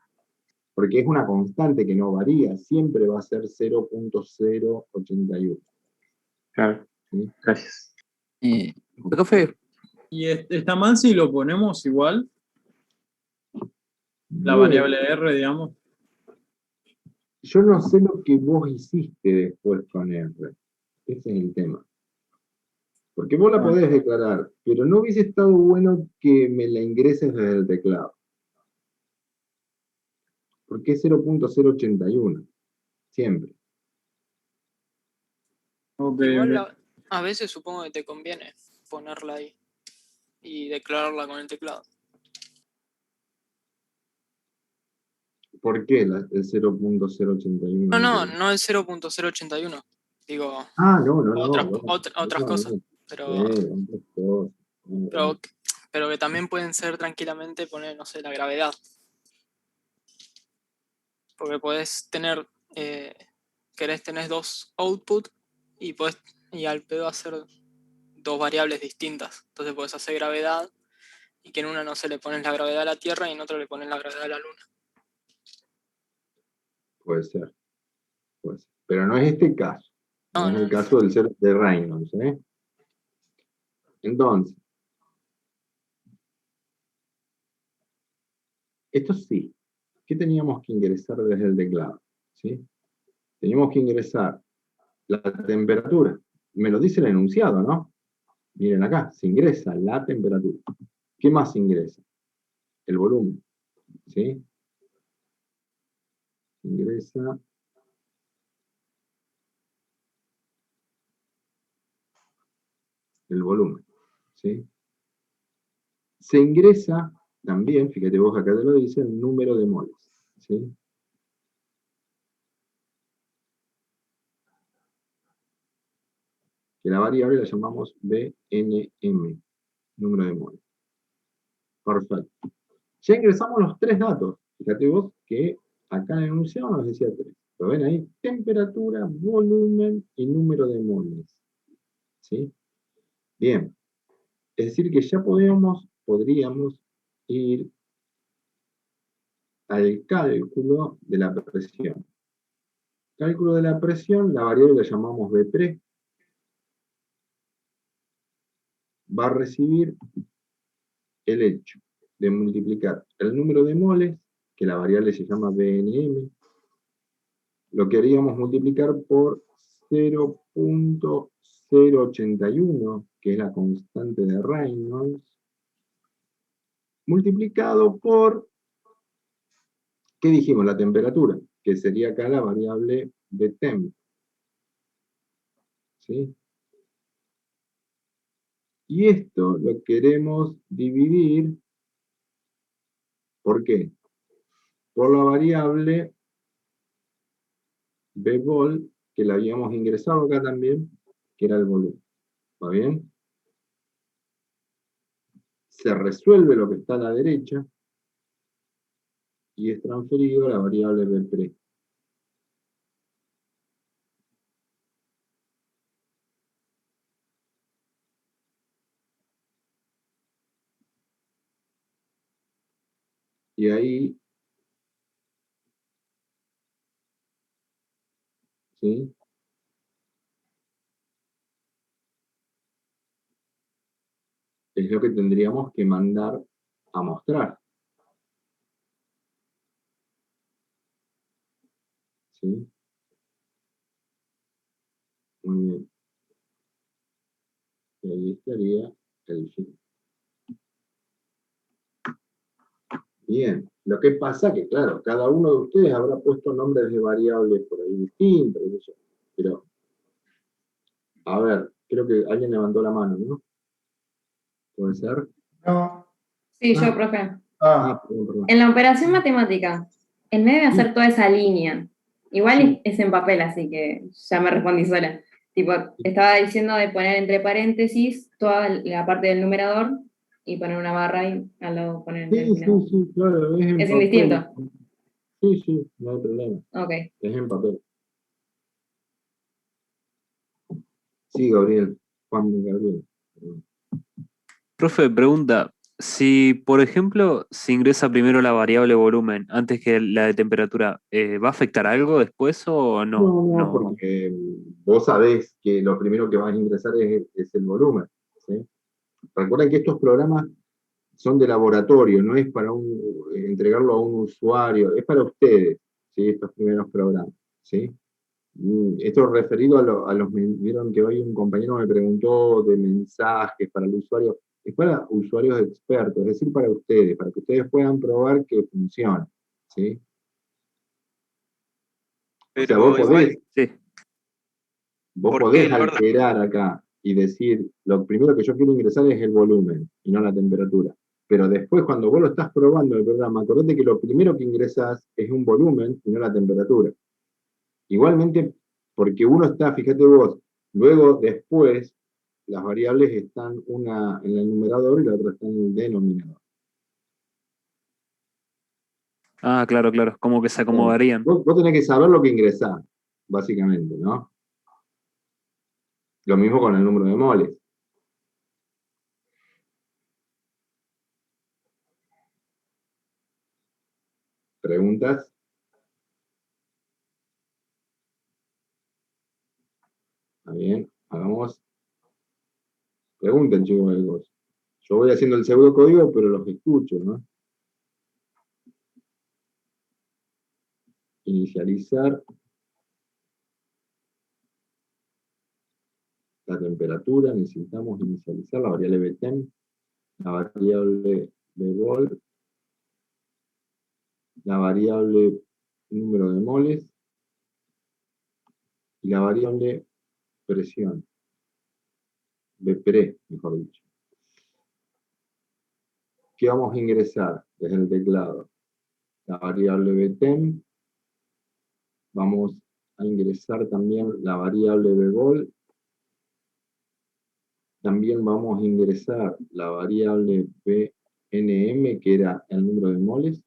Porque es una constante que no varía, siempre va a ser 0.081. Claro, ¿Sí? gracias. Profe, ¿Y está mal si lo ponemos igual? La Bien. variable R, digamos. Yo no sé lo que vos hiciste después con R. Ese es el tema. Porque vos la podés declarar, pero no hubiese estado bueno que me la ingreses desde el teclado. Porque es 0.081, siempre. Ok. A veces supongo que te conviene ponerla ahí y declararla con el teclado. ¿Por qué el 0.081? No el 0.081. Digo, otras cosas. Pero que también pueden ser tranquilamente poner, no sé, la gravedad. Porque podés tener, tenés dos output y al pedo hacer dos variables distintas. Entonces podés hacer gravedad y que en una no se le pones la gravedad a la Tierra y en otra le pones la gravedad a la Luna. Puede ser. Pero no es este caso. No es el caso del ser de Reynolds. Entonces, esto sí. ¿Qué teníamos que ingresar desde el teclado? ¿Sí? Teníamos que ingresar la temperatura. Me lo dice el enunciado, ¿no? Miren acá, se ingresa la temperatura. ¿Qué más se ingresa? El volumen. ¿Sí? Ingresa el volumen. ¿Sí? Se ingresa también, fíjate vos acá te lo dice, el número de moles. ¿Sí? Que la variable la llamamos BNM, número de moles. Perfecto. Ya ingresamos los tres datos. Fíjate vos que acá en el enunciado nos decía 3. ¿Lo ven ahí? Temperatura, volumen y número de moles. ¿Sí? Bien. Es decir que ya podríamos ir al cálculo de la presión. Cálculo de la presión, la variable la llamamos B3. Va a recibir el hecho de multiplicar el número de moles, que la variable se llama BNM, lo que haríamos multiplicar por 0.081, que es la constante de Reynolds, multiplicado por, ¿qué dijimos? La temperatura, que sería acá la variable Btemp. ¿Sí? Y esto lo queremos dividir, ¿por qué? Por la variable Bvol, que la habíamos ingresado acá también, que era el volumen. ¿Va bien? Se resuelve lo que está a la derecha y es transferido a la variable B3. Y ahí, ¿sí? Es lo que tendríamos que mandar a mostrar. ¿Sí? Muy bien. Y ahí estaría el fin. Bien. Lo que pasa que, claro, cada uno de ustedes habrá puesto nombres de variables por ahí distintos, pero, a ver, creo que alguien levantó la mano, ¿no? ¿Puede ser? No. Sí, yo, profe. Perdón. En la operación matemática, en vez de hacer toda esa línea, igual es en papel, así que ya me respondí sola. Tipo, estaba diciendo de poner entre paréntesis toda la parte del numerador y poner una barra y al lado poner el denominador. Sí, claro, es en Es papel. indistinto. Sí, no hay problema. Ok. Es en papel. Sí, Gabriel. Juan Gabriel. Profe, pregunta, si por ejemplo se ingresa primero la variable volumen antes que la de temperatura, ¿va a afectar algo después o no? No, porque vos sabés que lo primero que vas a ingresar es el volumen. ¿Sí? Recuerden que estos programas son de laboratorio, no es para entregarlo a un usuario, es para ustedes, ¿sí? Estos primeros programas. ¿Sí? Esto referido a los, vieron que hoy un compañero me preguntó de mensajes para el usuario, es para usuarios expertos, es decir, para ustedes, para que ustedes puedan probar que funciona, ¿sí? O sea, Pero vos igual, podés, Sí. vos ¿por podés qué el orden? alterar acá y decir, lo primero que yo quiero ingresar es el volumen y no la temperatura. Pero después, cuando vos lo estás probando en el programa, acordate que lo primero que ingresás es un volumen y no la temperatura. Igualmente, porque uno está, fíjate vos, luego después, las variables están una en el numerador y la otra está en el denominador. Ah, claro, claro. Como que se acomodarían. Vos tenés que saber lo que ingresás, básicamente, ¿no? Lo mismo con el número de moles. ¿Preguntas? ¿Está bien? Hagamos. Pregunten, chicos. Yo voy haciendo el pseudocódigo, pero los escucho, ¿no? Inicializar la temperatura, necesitamos inicializar la variable btem, la variable bvol, la variable número de moles y la variable presión, bpre, mejor dicho. ¿Qué vamos a ingresar desde el teclado? La variable btem, vamos a ingresar también la variable bvol, también vamos a ingresar la variable bnm, que era el número de moles,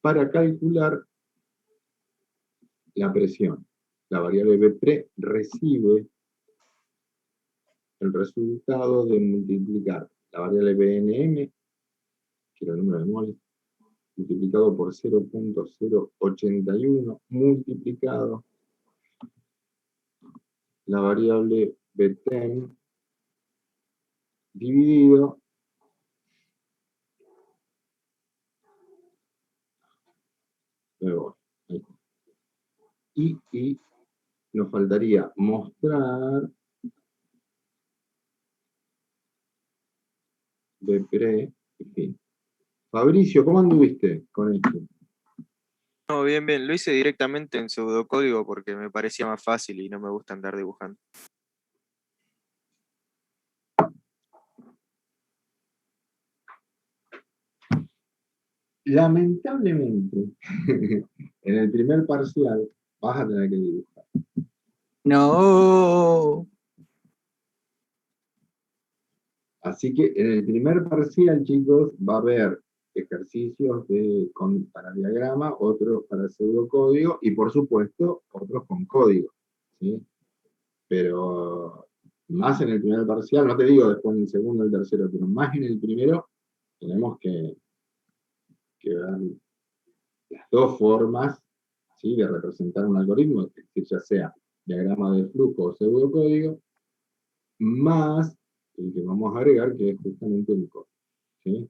para calcular la presión. La variable bpre recibe el resultado de multiplicar la variable bnm, que era el número de moles, multiplicado por 0.081, multiplicado la variable btem, dividido luego, y nos faltaría mostrar bpre, en fin. Fabricio, ¿cómo anduviste con esto? No, bien, bien. Lo hice directamente en pseudocódigo porque me parecía más fácil y no me gusta andar dibujando. Lamentablemente, en el primer parcial vas a tener que dibujar. No. Así que en el primer parcial, chicos, va a haber ejercicios para diagrama, otros para pseudocódigo y, por supuesto, otros con código, ¿sí? Pero más en el primer parcial, no te digo después en el segundo o el tercero, pero más en el primero, tenemos que ver las dos formas, ¿sí?, de representar un algoritmo, es decir, ya sea diagrama de flujo o pseudocódigo, más el que vamos a agregar, que es justamente el código, ¿sí?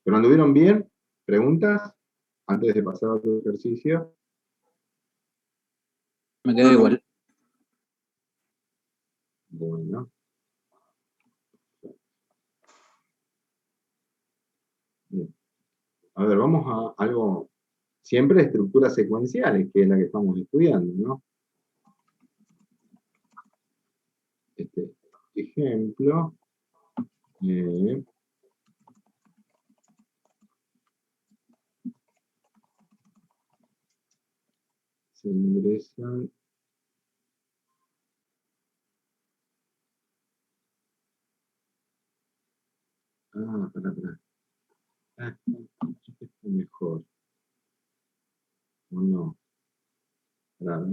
¿Pero anduvieron bien? ¿Preguntas? Antes de pasar a otro ejercicio. Me quedo igual. Bueno. Bien. A ver, vamos a algo, siempre estructuras secuenciales, que es la que estamos estudiando, ¿no? Este ejemplo. Se ingresan. Espera. Esto está mejor. ¿O no? Claro.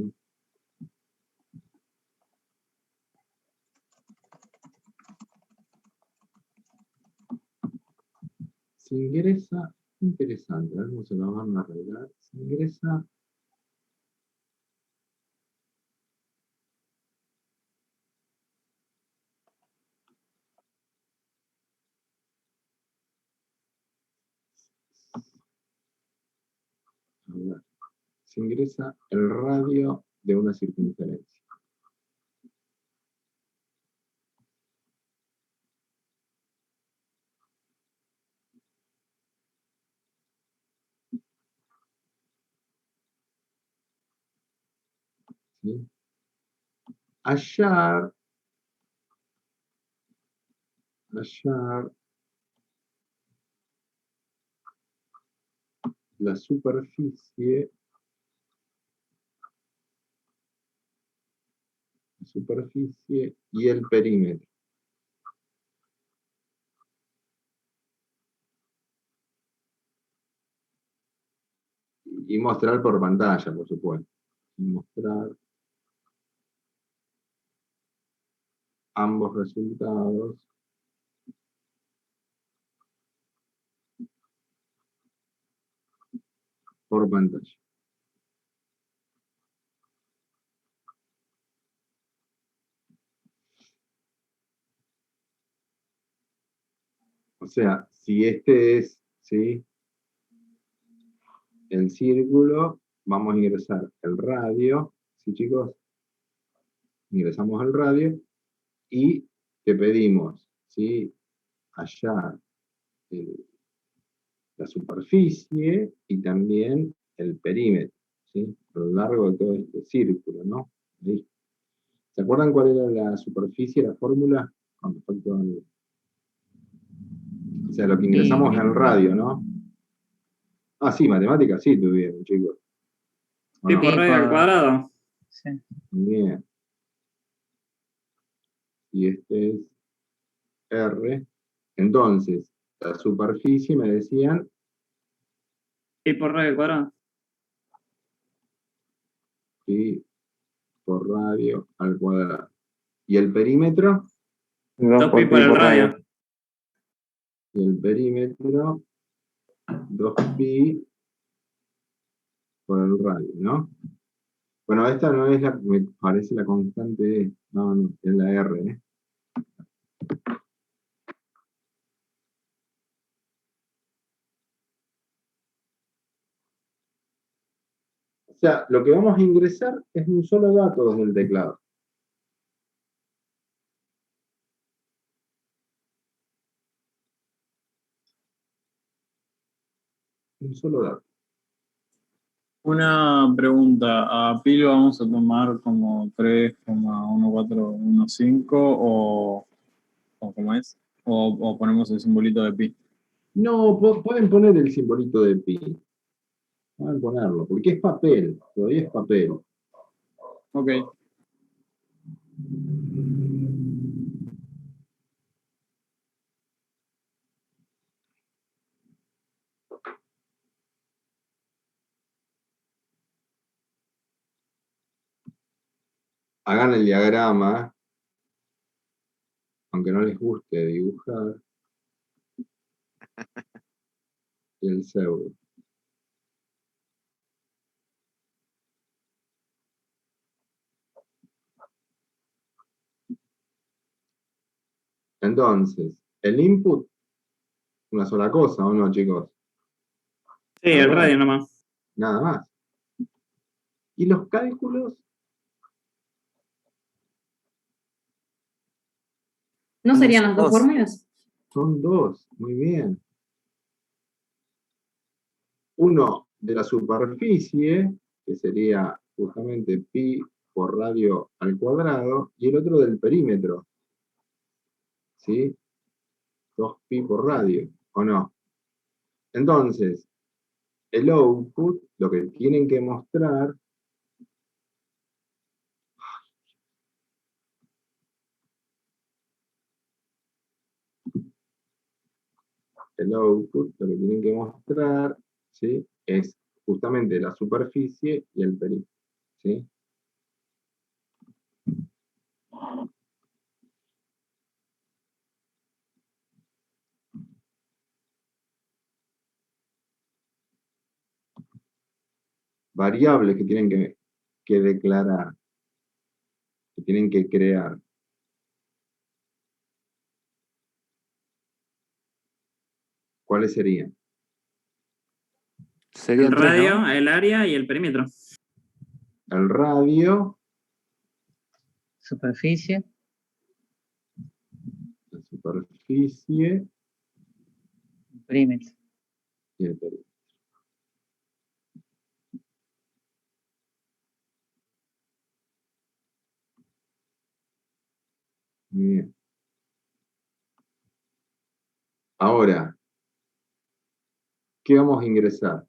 Se ingresa, interesante, a ver cómo se lo van a arreglar. Se ingresa. A ver. se ingresa el radio de una circunferencia. ¿Sí? Hallar la superficie y el perímetro. Y mostrar por pantalla, por supuesto. Mostrar ambos resultados por pantalla. O sea, si este es, ¿sí?, el círculo, vamos a ingresar el radio, ¿sí, chicos? Ingresamos el radio y te pedimos, ¿sí?, hallar la superficie y también el perímetro, ¿sí?, a lo largo de todo este círculo, ¿no? Ahí. ¿Se acuerdan cuál era la superficie, la fórmula? Con respecto al... O sea, lo que ingresamos en el radio, ¿no? Ah, sí, matemáticas sí tuvieron, chicos. ¿O Pi no? por radio al cuadrado. Sí. Muy bien. Y este es R. Entonces, la superficie me decían Pi por radio al cuadrado. pi por radio al cuadrado. ¿Y el perímetro? 2 pi por el radio. Y el perímetro, 2pi por el radio, ¿no? Bueno, esta no es la, me parece la constante, no, es la R, ¿eh? O sea, lo que vamos a ingresar es un solo dato desde el teclado. Un solo dato. Una pregunta, ¿a pi lo vamos a tomar como 3,1415 o cómo es? ¿O ponemos el simbolito de pi? No, pueden poner el simbolito de pi. Pueden ponerlo, porque es papel, todavía es papel. Ok. Hagan el diagrama, aunque no les guste dibujar, y el pseudo. Entonces, el input, una sola cosa, ¿o no, chicos? Sí, el radio nomás. Nada más. ¿Y los cálculos? ¿No serían las dos fórmulas? Son dos, muy bien. Uno de la superficie, que sería justamente pi por radio al cuadrado, y el otro del perímetro. ¿Sí? 2pi por radio, ¿o no? Entonces, el output, lo que tienen que mostrar, lo que tienen que mostrar, ¿sí?, es justamente la superficie y el perímetro, ¿sí? Variables que tienen que declarar, que tienen que crear. ¿Cuáles serían? Serían El tres, radio, ¿no? el área y el perímetro. El radio, Superficie, la superficie perímetro. y el perímetro. Muy bien. Ahora, ¿qué vamos a ingresar?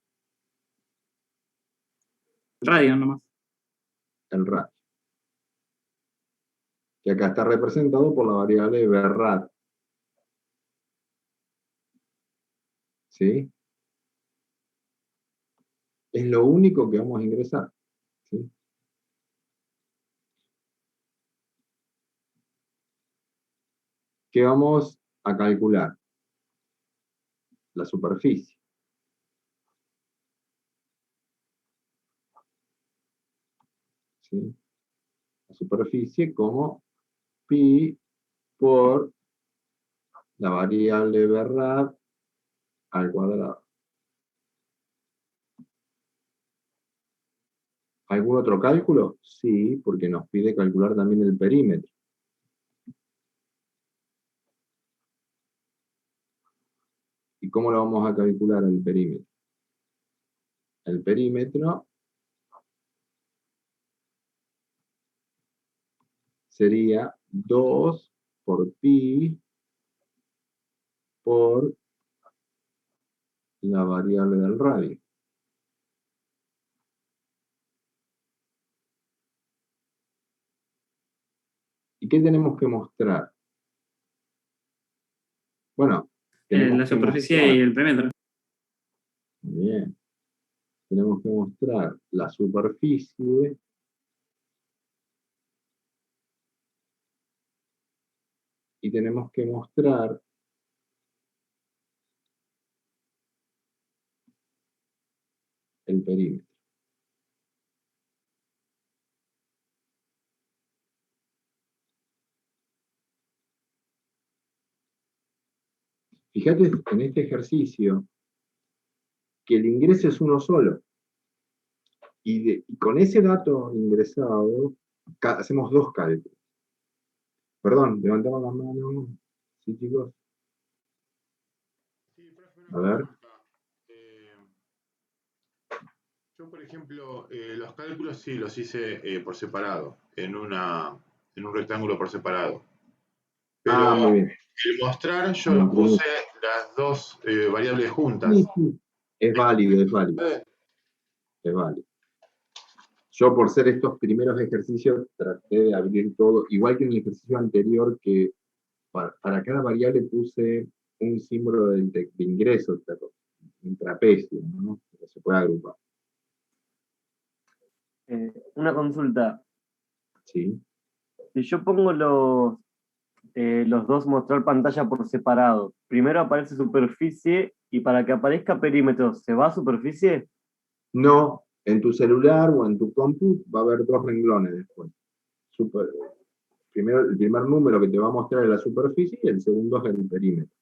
Radio nomás. El radio. Que acá está representado por la variable Berrad. ¿Sí? Es lo único que vamos a ingresar. ¿Sí? ¿Qué vamos a calcular? La superficie. ¿Sí? La superficie como pi por la variable Berrad al cuadrado. ¿Algún otro cálculo? Sí, porque nos pide calcular también el perímetro. ¿Y cómo lo vamos a calcular el perímetro? El perímetro sería 2 por pi por la variable del radio. ¿Y qué tenemos que mostrar? Bueno, tenemos La que superficie mostrar, y el perímetro. muy bien, tenemos que mostrar la superficie y tenemos que mostrar el perímetro. Fíjate en este ejercicio que el ingreso es uno solo. Y con ese dato ingresado hacemos dos cálculos. Perdón, levantamos la mano. Sí, chicos. A ver. Yo, por ejemplo, los cálculos sí los hice por separado, en un rectángulo por separado. Pero Muy bien. el mostrar yo puse las dos variables juntas. Sí, sí. Es válido, es válido. Es válido. Yo, por ser estos primeros ejercicios, traté de abrir todo, igual que en el ejercicio anterior, que para cada variable puse un símbolo de ingreso, un trapecio, ¿no? Que se puede agrupar. Una consulta. Sí. Si yo pongo los dos mostrar pantalla por separado, primero aparece superficie y para que aparezca perímetro, ¿se va a superficie? No, en tu celular o en tu compu va a haber dos renglones después. Primero, el primer número que te va a mostrar es la superficie y el segundo es el perímetro.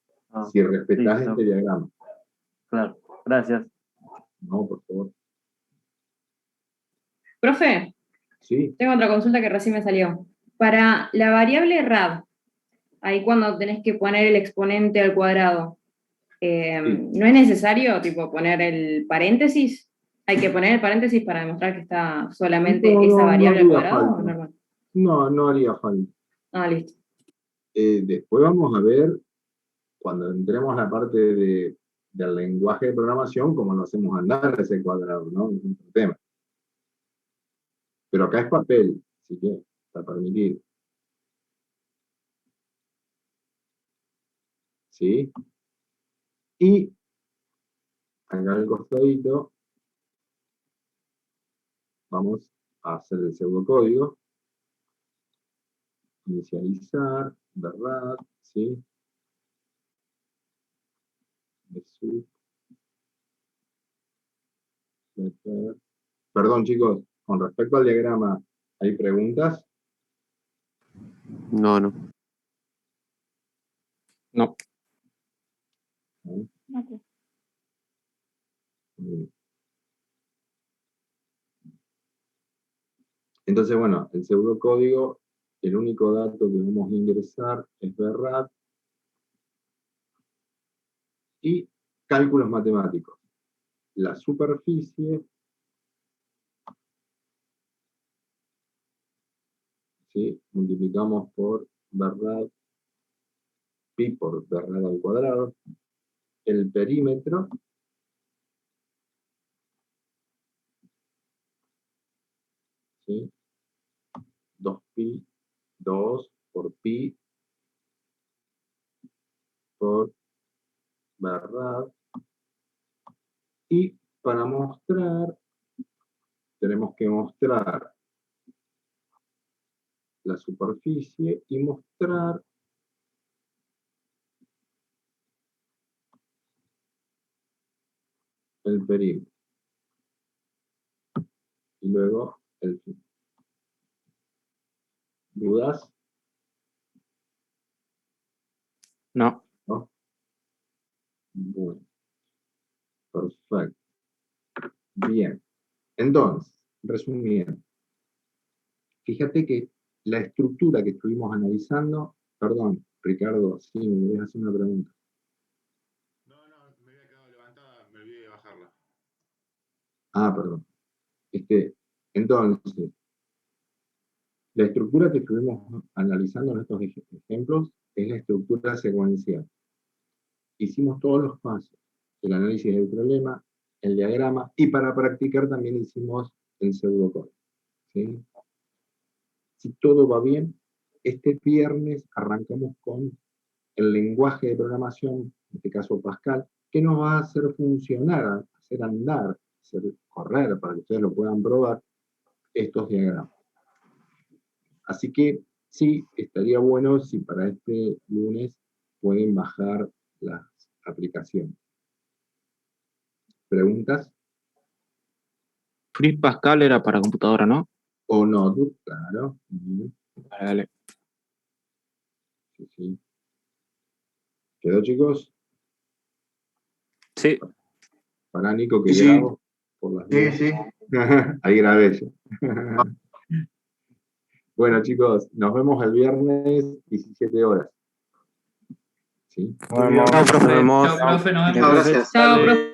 Si respetás sí, este diagrama. Claro, gracias. No, por favor. Profe, Sí. tengo otra consulta que recién me salió. Para la variable rad, ahí cuando tenés que poner el exponente al cuadrado, ¿no es necesario tipo poner el paréntesis? ¿Hay que poner el paréntesis para demostrar que está solamente esa variable al cuadrado? ¿O normal? No, no haría falta. Ah, listo. Después vamos a ver, cuando entremos a la parte del lenguaje de programación, cómo lo hacemos andar ese cuadrado, ¿no? Es otro tema. Pero acá es papel, así que está permitido. ¿Sí? Y acá al costadito vamos a hacer el pseudocódigo. Inicializar, ¿verdad? ¿Sí? Perdón, chicos, con respecto al diagrama, ¿hay preguntas? No. ¿No? Entonces, bueno, el pseudocódigo, el único dato que vamos a ingresar es VRAD y cálculos matemáticos. La superficie, ¿sí? Multiplicamos por VRAD, pi por VRAD al cuadrado, el perímetro, ¿sí? 2pi, 2 por pi por VRAD. Y para mostrar, tenemos que mostrar la superficie y mostrar el perímetro. Y luego el fin. ¿Dudas? No. ¿No? Bueno. Perfecto. Bien. Entonces, resumiendo, fíjate que la estructura que estuvimos analizando, perdón, Ricardo, sí, me querías hacer una pregunta. Me había quedado levantada, me olvidé de bajarla. Ah, perdón. Entonces, la estructura que estuvimos analizando en estos ejemplos es la estructura secuencial. Hicimos todos los pasos, el análisis del problema, el diagrama, y para practicar también hicimos el pseudocódigo. ¿Sí? Si todo va bien, este viernes arrancamos con el lenguaje de programación, en este caso Pascal, que nos va a hacer funcionar, hacer andar, hacer correr, para que ustedes lo puedan probar, estos diagramas. Así que sí, estaría bueno si para este lunes pueden bajar las aplicaciones. ¿Preguntas? Free Pascal era para computadora, ¿no? O notebook, claro. Dale. Sí, sí. ¿Quedó, chicos? Sí. Para Nico, que Sí. grabo por las Sí, dudas. sí. Ahí grabé yo. Bueno, chicos, nos vemos el viernes 17 horas. ¿Sí? Nos vemos. Chao, profe. Nos vemos. Gracias. Chao, profe.